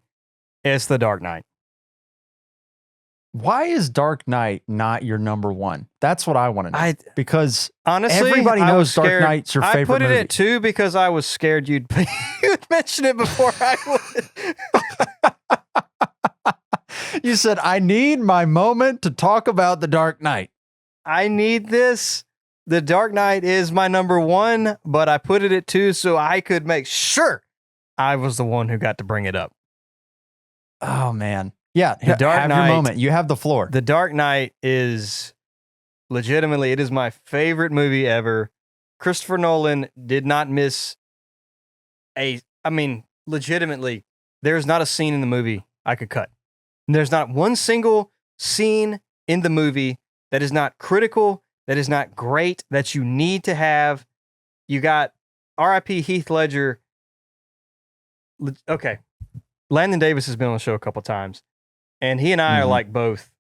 It's The Dark Knight. Why is Dark Knight not your number 1? That's what I want to know. Because honestly, everybody I knows was Dark scared. Knight's your favorite I put it movie. at 2 because I was scared you'd mention it before I would. You said, I need my moment to talk about The Dark Knight. I need this. The Dark Knight is my number 1, but I put it at 2 so I could make sure I was the one who got to bring it up. Oh, man. Yeah, The Dark have Knight, your moment. You have the floor. The Dark Knight is legitimately, it is my favorite movie ever. Christopher Nolan did not miss legitimately, there's not a scene in the movie I could cut. There's not one single scene in the movie that is not critical, that is not great, that you need to have. You got R.I.P. Heath Ledger. Okay. Landon Davis has been on the show a couple times, and he and I are like both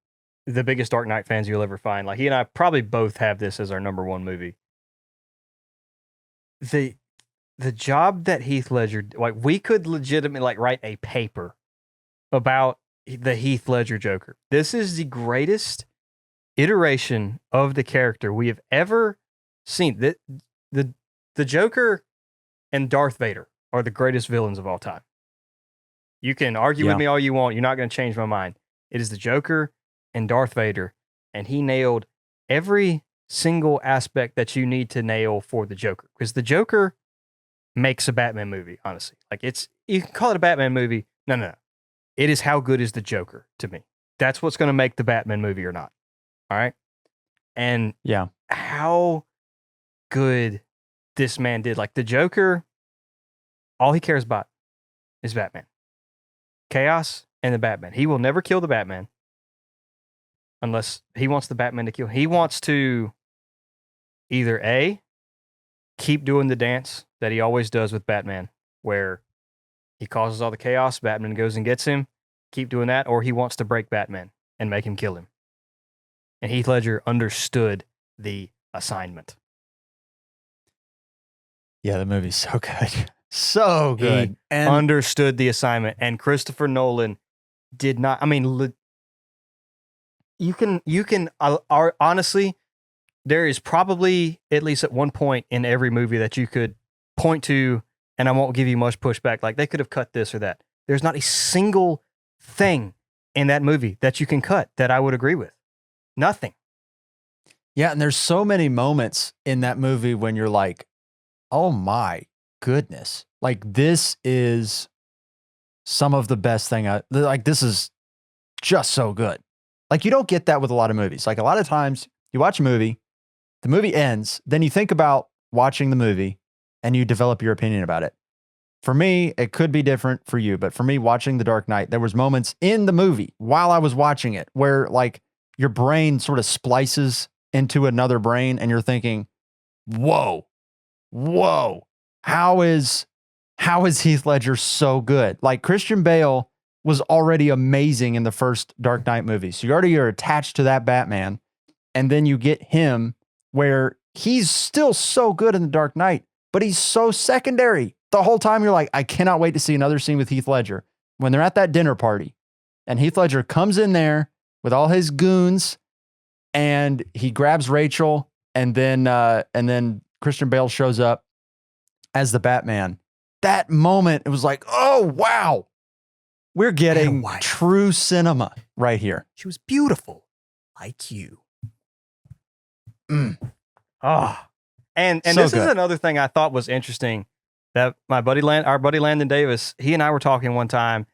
the biggest Dark Knight fans you'll ever find. Like, he and I probably both have this as our number 1 movie. The job that Heath Ledger, like, we could legitimately like write a paper about the Heath Ledger Joker. This is the greatest iteration of the character we have ever seen. The Joker and Darth Vader are the greatest villains of all time. You can argue with me all you want. You're not going to change my mind. It is the Joker and Darth Vader, and he nailed every single aspect that you need to nail for the Joker. Because the Joker makes a Batman movie, honestly. Like, you can call it a Batman movie. No. It is how good is the Joker to me. That's what's going to make the Batman movie or not. All right? And how good this man did. Like, the Joker, all he cares about is Batman. Chaos and the Batman. He will never kill the Batman unless he wants the Batman to kill. He wants to either A, keep doing the dance that he always does with Batman, where he causes all the chaos, Batman goes and gets him, keep doing that, or he wants to break Batman and make him kill him. And Heath Ledger understood the assignment. Yeah, the movie's so good. So good. He and understood the assignment. And Christopher Nolan did not. I mean, you can honestly, there is probably at least at one point in every movie that you could point to, and I won't give you much pushback. Like, they could have cut this or that. There's not a single thing in that movie that you can cut that I would agree with. Nothing. Yeah, and there's so many moments in that movie when you're like, oh my goodness. Like, this is some of the best thing. This is just so good. Like, you don't get that with a lot of movies. Like, a lot of times you watch a movie, the movie ends, then you think about watching the movie and you develop your opinion about it. For me, it could be different for you, but for me, watching The Dark Knight, there was moments in the movie while I was watching it where, like, your brain sort of splices into another brain and you're thinking, whoa, how is Heath Ledger so good? Like, Christian Bale was already amazing in the first Dark Knight movie. So you already are attached to that Batman. And then you get him where he's still so good in the Dark Knight, but he's so secondary. The whole time you're like, I cannot wait to see another scene with Heath Ledger. When they're at that dinner party and Heath Ledger comes in there with all his goons and he grabs Rachel and then Christian Bale shows up as the Batman. That moment, it was like, oh, wow. We're getting true cinema right here. She was beautiful, like you. Oh, and So this is good. another thing I thought was interesting that our buddy Landon Davis, he and I were talking one time.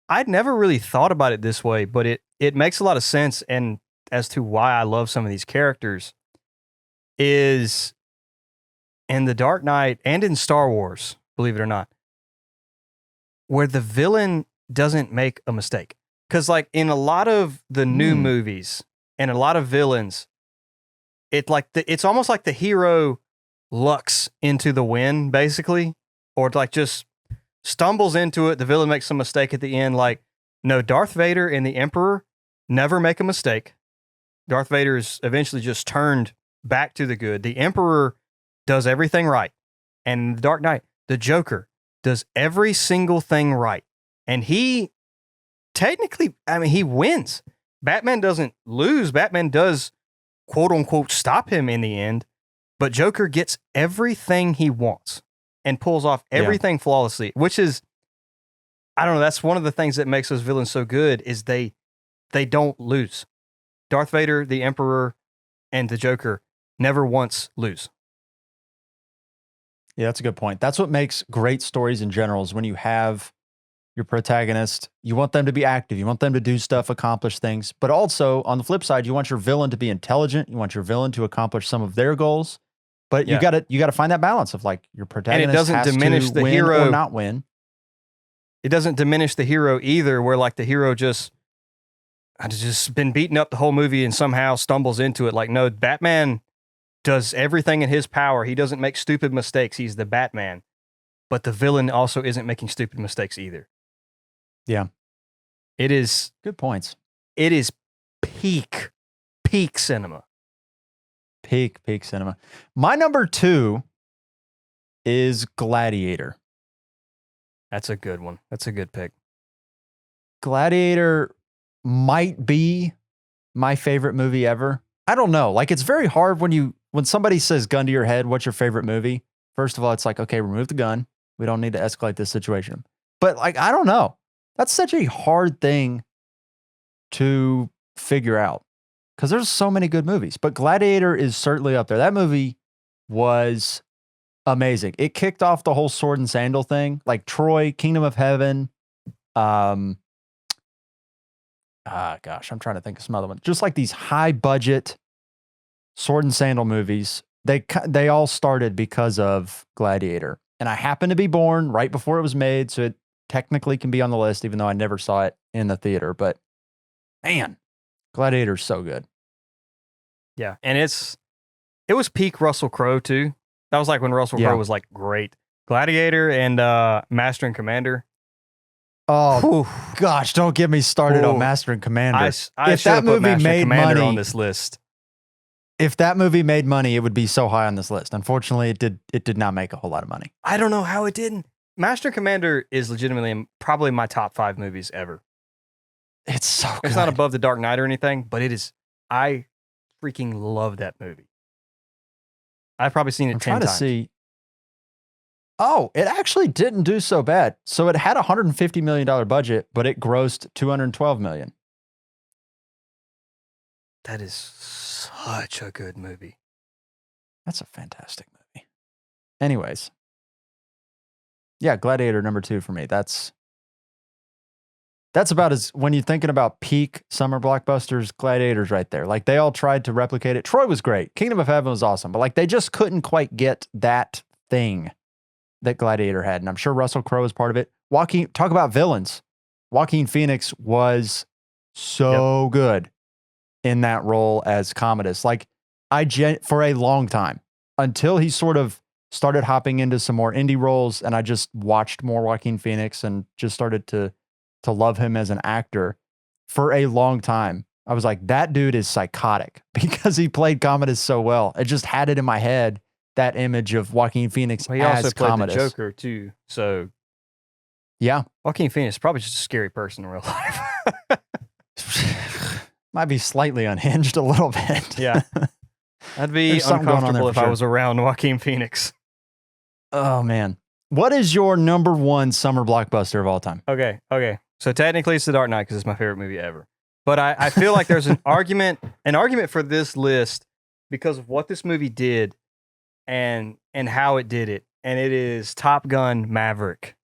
I'd never really thought about it this way, but it makes a lot of sense. And as to why I love some of these characters is in The Dark Knight and in Star Wars, believe it or not, where the villain doesn't make a mistake. Because, like, in a lot of the new movies, and a lot of villains, it's almost like the hero lucks into the win, basically, or like just stumbles into it. The villain makes some mistake at the end. Like, no, Darth Vader and the Emperor never make a mistake. Darth Vader is eventually just turned back to the good. The Emperor does everything right. And in The Dark Knight, the Joker does every single thing right. And he technically, he wins. Batman doesn't lose. Batman does, quote unquote, stop him in the end. But Joker gets everything he wants and pulls off everything flawlessly, which is, I don't know, that's one of the things that makes those villains so good is they don't lose. Darth Vader, the Emperor, and the Joker never once lose. Yeah, that's a good point. That's what makes great stories in general is when you have your protagonist, you want them to be active, you want them to do stuff, accomplish things, but also on the flip side, you want your villain to be intelligent, you want your villain to accomplish some of their goals, but you got to find that balance of like your protagonist and it doesn't has diminish to the win hero or not win. It doesn't diminish the hero either, where like the hero just been beaten up the whole movie and somehow stumbles into it. Like, no, Batman does everything in his power. He doesn't make stupid mistakes. He's the Batman. But the villain also isn't making stupid mistakes either. Yeah. It is Good points. It is peak cinema. Peak cinema. My number 2 is Gladiator. That's a good one. That's a good pick. Gladiator might be my favorite movie ever. I don't know. Like, it's very hard when somebody says gun to your head, what's your favorite movie? First of all, it's like, okay, remove the gun. We don't need to escalate this situation. But like, I don't know. That's such a hard thing to figure out because there's so many good movies. But Gladiator is certainly up there. That movie was amazing. It kicked off the whole sword and sandal thing, like Troy, Kingdom of Heaven. Gosh, I'm trying to think of some other ones. Just like these high budget sword and sandal movies, they all started because of Gladiator. And I happened to be born right before it was made, so it technically can be on the list, even though I never saw it in the theater. But man, Gladiator's so good. Yeah, and it was peak Russell Crowe too. That was like when Russell Crowe was like great. Gladiator and Master and Commander. Oh gosh, don't get me started on Master and Commander. If that movie made money on this list, if that movie made money, it would be so high on this list. Unfortunately, it did not make a whole lot of money. I don't know how it didn't. Master and Commander is legitimately probably my top 5 movies ever. It's so good. It's not above The Dark Knight or anything, but it is. I freaking love that movie. I've probably seen it 10 times. To see. Oh, it actually didn't do so bad. So it had a $150 million budget, but it grossed $212 million. That is such a good movie. That's a fantastic movie. Anyways. Yeah, Gladiator number 2 for me. That's about as, when you're thinking about peak summer blockbusters, Gladiator's right there. Like, they all tried to replicate it. Troy was great. Kingdom of Heaven was awesome. But like, they just couldn't quite get that thing that Gladiator had. And I'm sure Russell Crowe was part of it. Talk about villains. Joaquin Phoenix was so good in that role as Commodus. Like, for a long time, until he sort of started hopping into some more indie roles, and I just watched more Joaquin Phoenix and just started to love him as an actor for a long time. I was like, that dude is psychotic because he played Commodus so well. I just had it in my head, that image of Joaquin Phoenix he as also played Commodus. the Joker too. So yeah, Joaquin Phoenix is probably just a scary person in real life. Might be slightly unhinged a little bit. Yeah. I'd be uncomfortable if I was around Joaquin Phoenix. Oh man. What is your number 1 summer blockbuster of all time? Okay. So technically it's The Dark Knight because it's my favorite movie ever. But I feel like there's an argument for this list because of what this movie did and how it did it. And it is Top Gun Maverick.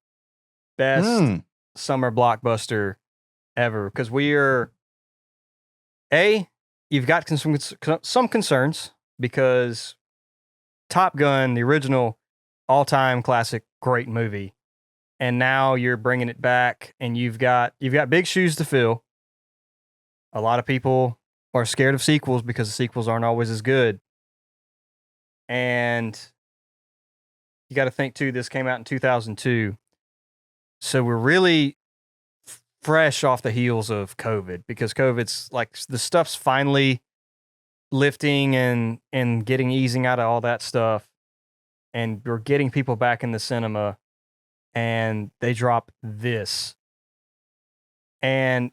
Best summer blockbuster ever. Because you've got some concerns because Top Gun, the original all-time classic, great movie. And now you're bringing it back and you've got big shoes to fill. A lot of people are scared of sequels because the sequels aren't always as good. And you got to think too, this came out in 2002. So we're really fresh off the heels of COVID, because COVID's like the stuff's finally lifting and getting easing out of all that stuff. And we're getting people back in the cinema, and they drop this. And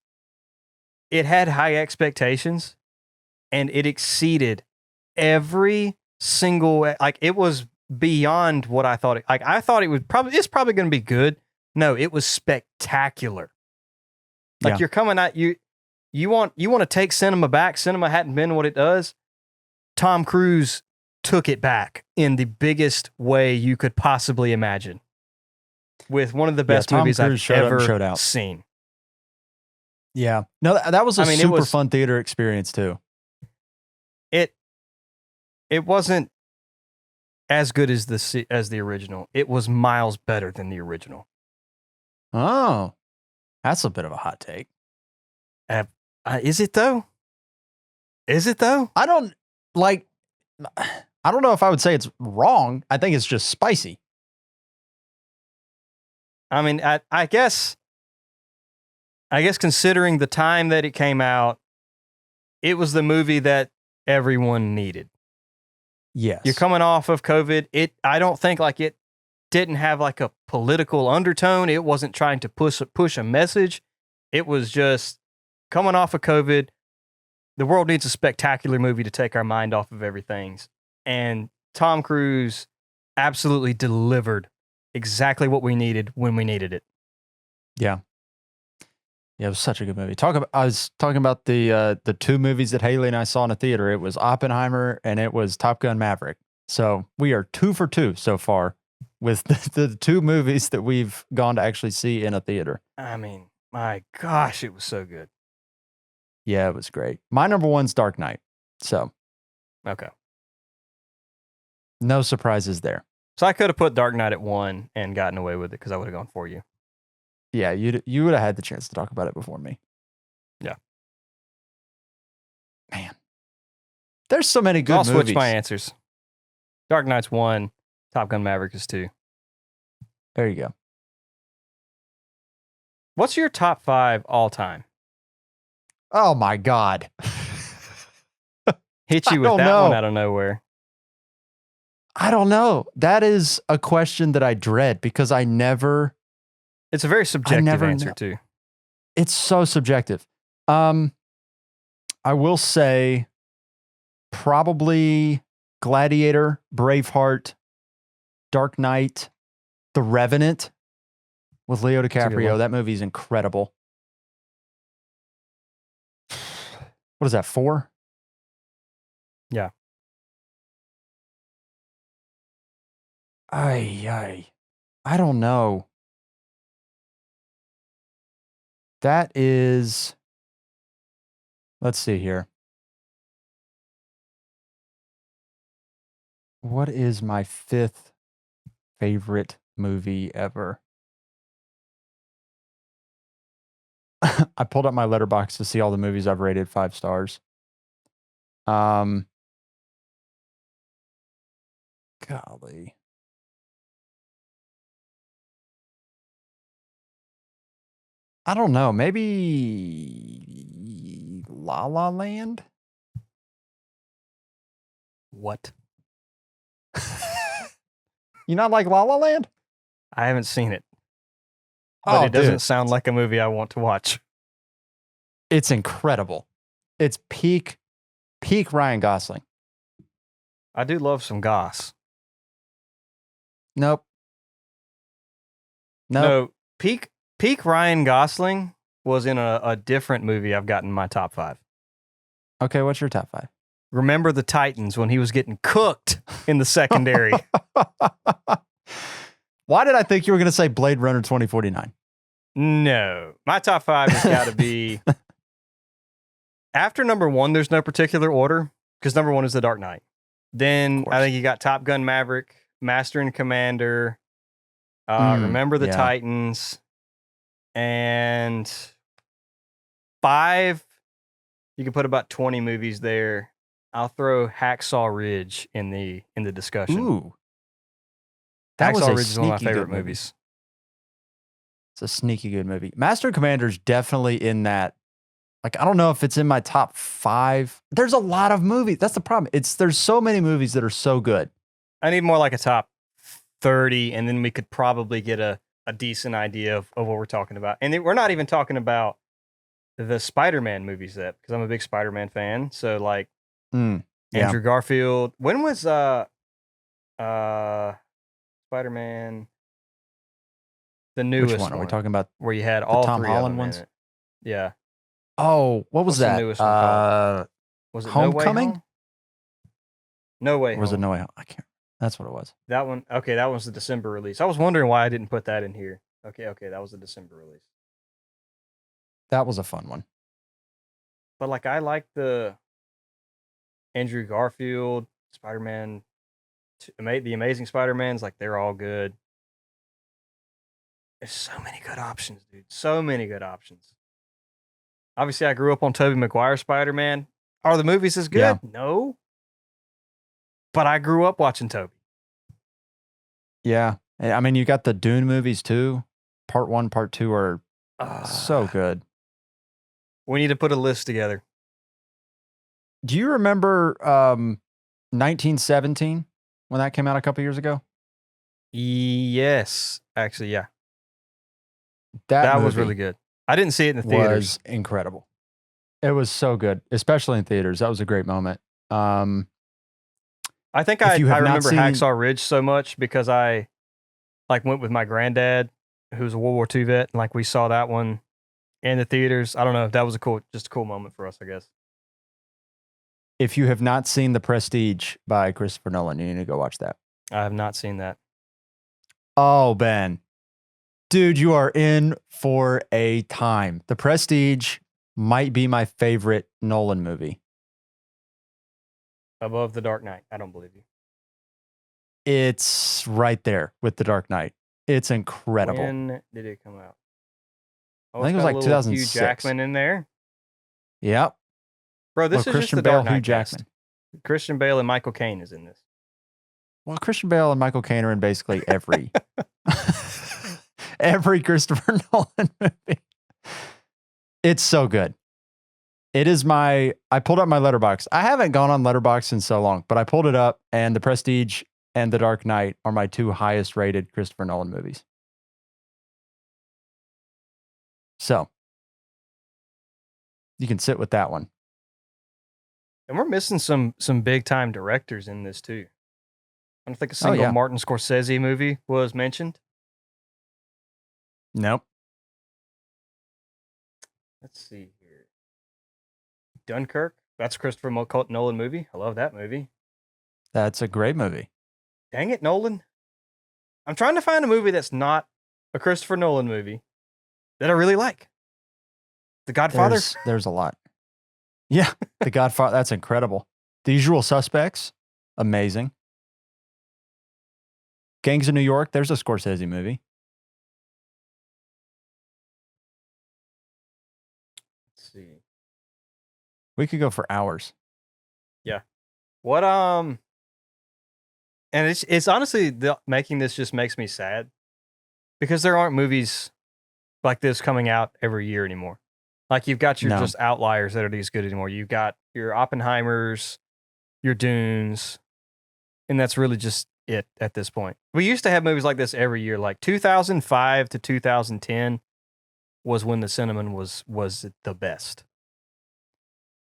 it had high expectations, and it exceeded every single, like, it was beyond what I thought. I thought it's probably going to be good. No, it was spectacular. Like, Yeah. you're coming out, you want to take cinema back. Cinema hadn't been what it does. Tom Cruise took it back in the biggest way you could possibly imagine, with one of the best Tom movies Cruise I've showed up and showed ever out. seen. Yeah. No, that was a I mean, it super was- fun theater experience too. It wasn't as good as the original. It was miles better than the original. Oh, that's a bit of a hot take. Is it though? Is it though? I don't know if I would say it's wrong. I think it's just spicy. I mean, I guess considering the time that it came out, it was the movie that everyone needed. Yes. You're coming off of COVID. I don't think like it didn't have like a political undertone. It wasn't trying to push a message. It was just coming off of COVID. The world needs a spectacular movie to take our mind off of everything. And Tom Cruise absolutely delivered exactly what we needed when we needed it. Yeah. Yeah, it was such a good movie. I was talking about the two movies that Haley and I saw in a theater. It was Oppenheimer and it was Top Gun Maverick. So we are 2 for 2 so far with the two movies that we've gone to actually see in a theater. I mean, my gosh, it was so good. Yeah, it was great. My number one's Dark Knight. So Okay. no surprises there. So I could have put Dark Knight at 1 and gotten away with it because I would have gone for you. Yeah, you would have had the chance to talk about it before me. Yeah. Man. There's so many good I'll movies. switch my answers. Dark Knight's 1, Top Gun Maverick is 2. There you go. What's your top 5 all time? Oh my God. Hit you I with don't that know. one out of nowhere. I don't know. That is a question that I dread because I never. It's a very subjective never answer know. too. It's so subjective. I will say probably Gladiator, Braveheart, Dark Knight, The Revenant with Leo a good DiCaprio. one. That movie's incredible. What is that, 4? Yeah. I don't know. That is, let's see here. What is my 5th favorite movie ever? I pulled up my letterbox to see all the movies I've rated 5 stars. Golly. I don't know. Maybe La La Land? What? You not like La La Land? I haven't seen it. But it doesn't sound like a movie I want to watch. It's incredible. It's peak Ryan Gosling. I do love some goss. Nope. No, peak Ryan Gosling was in a different movie I've got in my top 5. Okay, what's your top 5? Remember the Titans when he was getting cooked in the secondary. Why did I think you were going to say Blade Runner 2049? No, my top 5 has got to be after number 1. There's no particular order because number 1 is The Dark Knight. Then I think you got Top Gun Maverick, Master and Commander, Remember the yeah. Titans, and 5 You can put about 20 movies there. I'll throw Hacksaw Ridge in the discussion. Ooh. That was Hacksaw a Ridge is one of my sneaky favorite good movie. movies. It's a sneaky good movie. Master and Commander's definitely in that. Like, I don't know if it's in my top 5. There's a lot of movies. That's the problem. There's so many movies that are so good. I need more like a top 30, and then we could probably get a decent idea of what we're talking about. And we're not even talking about the Spider-Man movies yet, because I'm a big Spider-Man fan. So like Yeah. Andrew Garfield. When was Spider-Man the newest Which one are we talking about? where you had all Tom 3 Holland of them ones? in it? Yeah. Oh, what was What's the that? newest one called? Was it Homecoming? No Way Home? No Way Or was it Home. No Way Home? I can't. That's what it was. That one. Okay, that was the December release. I was wondering why I didn't put that in here. Okay, that was the December release. That was a fun one. But like, I like the Andrew Garfield, Spider-Man, the Amazing Spider-Mans. Like, they're all good. There's so many good options, dude. So many good options. Obviously, I grew up on Tobey Maguire Spider-Man. Are the movies as good? Yeah. No. But I grew up watching Tobey. Yeah. I mean, you got the Dune movies too. Part 1, Part 2 are so good. We need to put a list together. Do you remember 1917 when that came out a couple years ago? Yes. Actually, yeah. That was movie really good. I didn't see it in the theaters. was incredible. It was so good, especially in theaters. That was a great moment. I think if I you have not remember seen- Hacksaw Ridge so much because I like went with my granddad, who's a World War II vet, and like we saw that one in the theaters. I don't know if that was just a cool moment for us, I guess. If you have not seen The Prestige by Christopher Nolan, you need to go watch that. I have not seen that. Oh, Ben. Dude, you are in for a time. The Prestige might be my favorite Nolan movie. Above The Dark Knight. I don't believe you. It's right there with The Dark Knight. It's incredible. When did it come out? Oh, I think it's it was got like a little 2006. Hugh Jackman in there. Yep. Bro, this Well, is Christian just the Bale, Dark Hugh Knight cast. Jackman. Christian Bale and Michael Caine is in this. Well, Christian Bale and Michael Caine are in basically every every Christopher Nolan movie. It's so good. It is I pulled up my Letterboxd. I haven't gone on Letterboxd in so long, but I pulled it up, and The Prestige and The Dark Knight are my 2 highest rated Christopher Nolan movies. So you can sit with that one. And we're missing some big time directors in this too. I don't think a single yeah. Martin Scorsese movie was mentioned. Nope. Let's see here. Dunkirk. That's a Christopher Nolan movie. I love that movie. That's a great movie. Dang it, Nolan. I'm trying to find a movie that's not a Christopher Nolan movie that I really like. The Godfather. There's a lot. Yeah, The Godfather. That's incredible. The Usual Suspects. Amazing. Gangs of New York. There's a Scorsese movie. Let's see. We could go for hours. What and it's honestly making this just makes me sad because there aren't movies like this coming out every year anymore. Like you've got your No. just outliers that are these good anymore. You've got your Oppenheimers, your Dunes, and that's really just it at this point. We used to have movies like this every year. Like 2005 to 2010 was when the cinema was the best.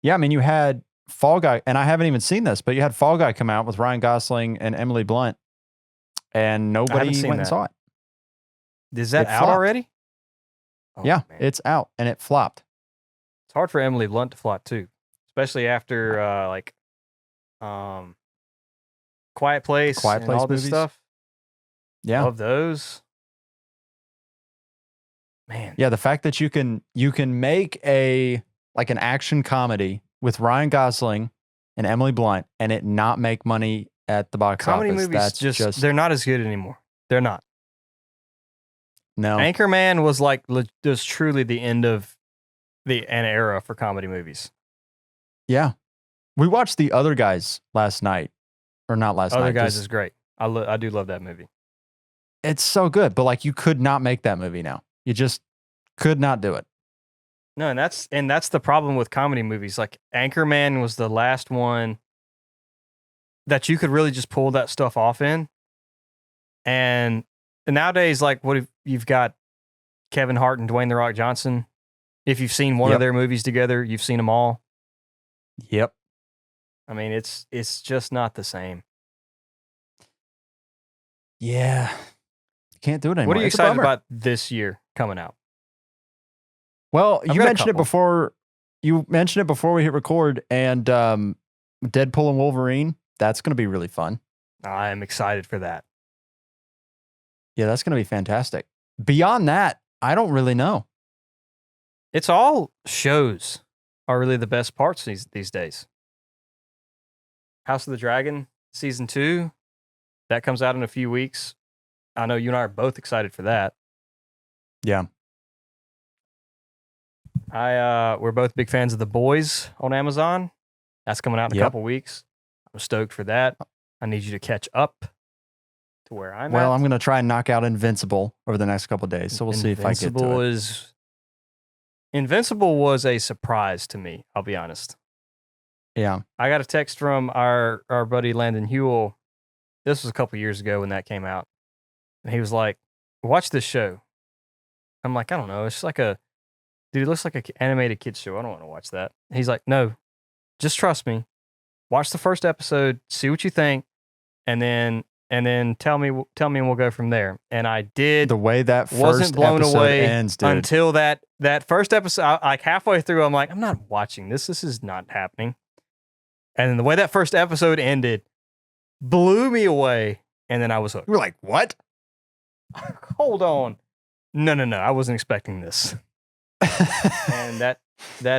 Yeah, I mean, you had Fall Guy, and I haven't even seen this, but you had Fall Guy come out with Ryan Gosling and Emily Blunt, and nobody seen went and that. saw it. Is that It out flopped. already? Oh, Yeah, man. it's out, and it flopped. It's hard for Emily Blunt to flop too, especially after Quiet Place, Quiet and Place all this movies? stuff. Yeah. Of those, man. Yeah, the fact that you can make an action comedy with Ryan Gosling and Emily Blunt and it not make money at the box Comedy office. movies That's just they're not as good anymore. They're not. no. Anchorman was truly the end of an era for comedy movies. Yeah. We watched The Other Guys last night. Or not last night. Other Guys just- is great. I do love that movie. It's so good, but like you could not make that movie now. You just could not do it. No, and that's the problem with comedy movies. Like Anchorman was the last one that you could really just pull that stuff off in. And nowadays, like what if you've got Kevin Hart and Dwayne The Rock Johnson? If you've seen one of Yep. their movies together, you've seen them all. Yep. I mean, it's just not the same. Yeah. Can't do it anymore. What are you It's a excited bummer. about this year coming out? Well, I've you got a mentioned it couple. before. You mentioned it before we hit record, and Deadpool and Wolverine. That's going to be really fun. I am excited for that. Yeah, that's going to be fantastic. Beyond that, I don't really know. It's all shows are really the best parts these days. House of the Dragon season 2, that comes out in a few weeks. I know you and I are both excited for that. Yeah. We're both big fans of The Boys on Amazon. That's coming out in a Yep. couple weeks. I'm stoked for that. I need you to catch up to where I'm Well, at. I'm going to try and knock out Invincible over the next couple of days. So we'll see if I get to it. Invincible was a surprise to me, I'll be honest. Yeah. I got a text from our buddy Landon Hewell. This was a couple years ago when that came out. And he was like, watch this show. I'm like, I don't know. It's like dude, it looks like an animated kids show. I don't want to watch that. He's like, no, just trust me. Watch the first episode, see what you think, and then tell me and we'll go from there. And I did. The way that Wasn't first blown episode away ends, dude. until that first episode. Like halfway through, I'm like, I'm not watching this. This is not happening. And then the way that first episode ended blew me away. And then I was hooked. You were like, what? Hold on. No. I wasn't expecting this. And that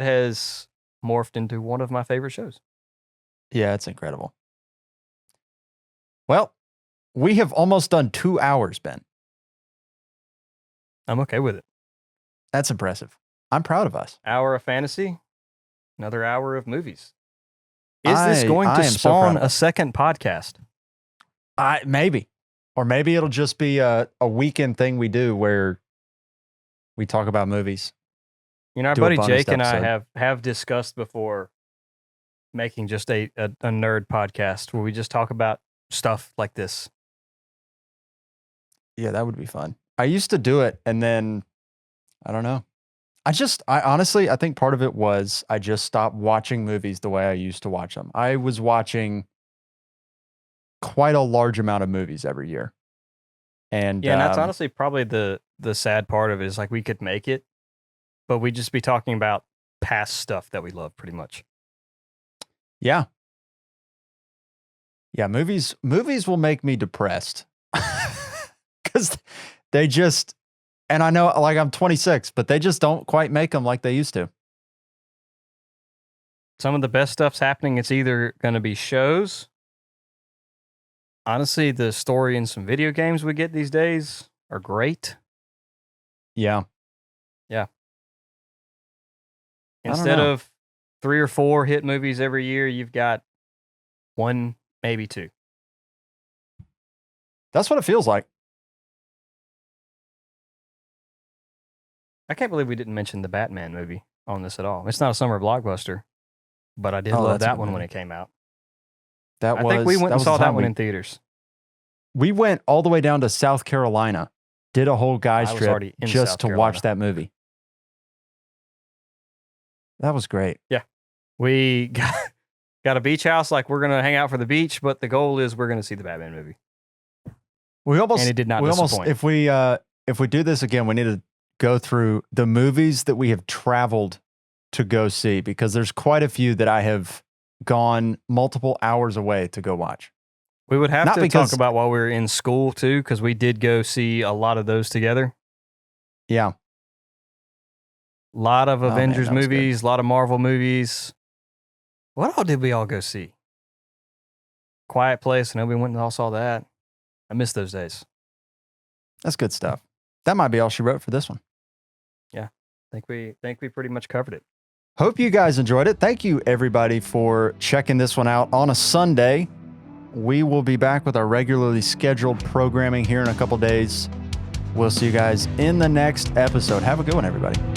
has morphed into one of my favorite shows. Yeah, it's incredible. Well, we have almost done 2 hours, Ben. I'm okay with it. That's impressive. I'm proud of us. Hour of fantasy, another hour of movies. Is this I going to am so proud spawn of a us. second podcast? Maybe. Or maybe it'll just be a weekend thing we do where we talk about movies. You know, our Do a buddy bonus Jake and episode. I have discussed before making just a nerd podcast where we just talk about stuff like this. Yeah, that would be fun. I used to do it, and then I don't know. I honestly, I think part of it was I just stopped watching movies the way I used to watch them. I was watching quite a large amount of movies every year. And Yeah, and that's honestly probably the sad part of it is like we could make it, but we'd just be talking about past stuff that we love pretty much. yeah. Yeah, movies will make me depressed. Cuz they just, and I know like I'm 26, but they just don't quite make them like they used to. Some of the best stuff's happening. It's either going to be shows. Honestly, the story in some video games we get these days are great. Yeah. I don't Instead know. of 3 or 4 hit movies every year, you've got 1, maybe 2. That's what it feels like. I can't believe we didn't mention the Batman movie on this at all. It's not a summer blockbuster, but I did Oh, love that's a that good one when movie. it came out. That I was think we went and was the saw that time one we- in theaters. We went all the way down to South Carolina, did a whole guys I was trip already in just South to Carolina. watch that movie. That was great. We got a beach house, like we're going to hang out for the beach, but the goal is we're going to see the Batman movie. We almost And it did not we almost disappoint. if we do this again, we need to go through the movies that we have traveled to go see because there's quite a few that I have gone multiple hours away to go watch. We would have Not to because- talk about while we were in school too, because we did go see a lot of those together. Yeah. A lot of man, Avengers that was good. movies, a lot of Marvel movies. What all did we all go see? Quiet Place. I know we went and all saw that. I miss those days. That's good stuff. That might be all she wrote for this one. I think we pretty much covered it. Hope you guys enjoyed it. Thank you, everybody, for checking this one out on a Sunday. We will be back with our regularly scheduled programming here in a couple days. We'll see you guys in the next episode. Have a good one, everybody.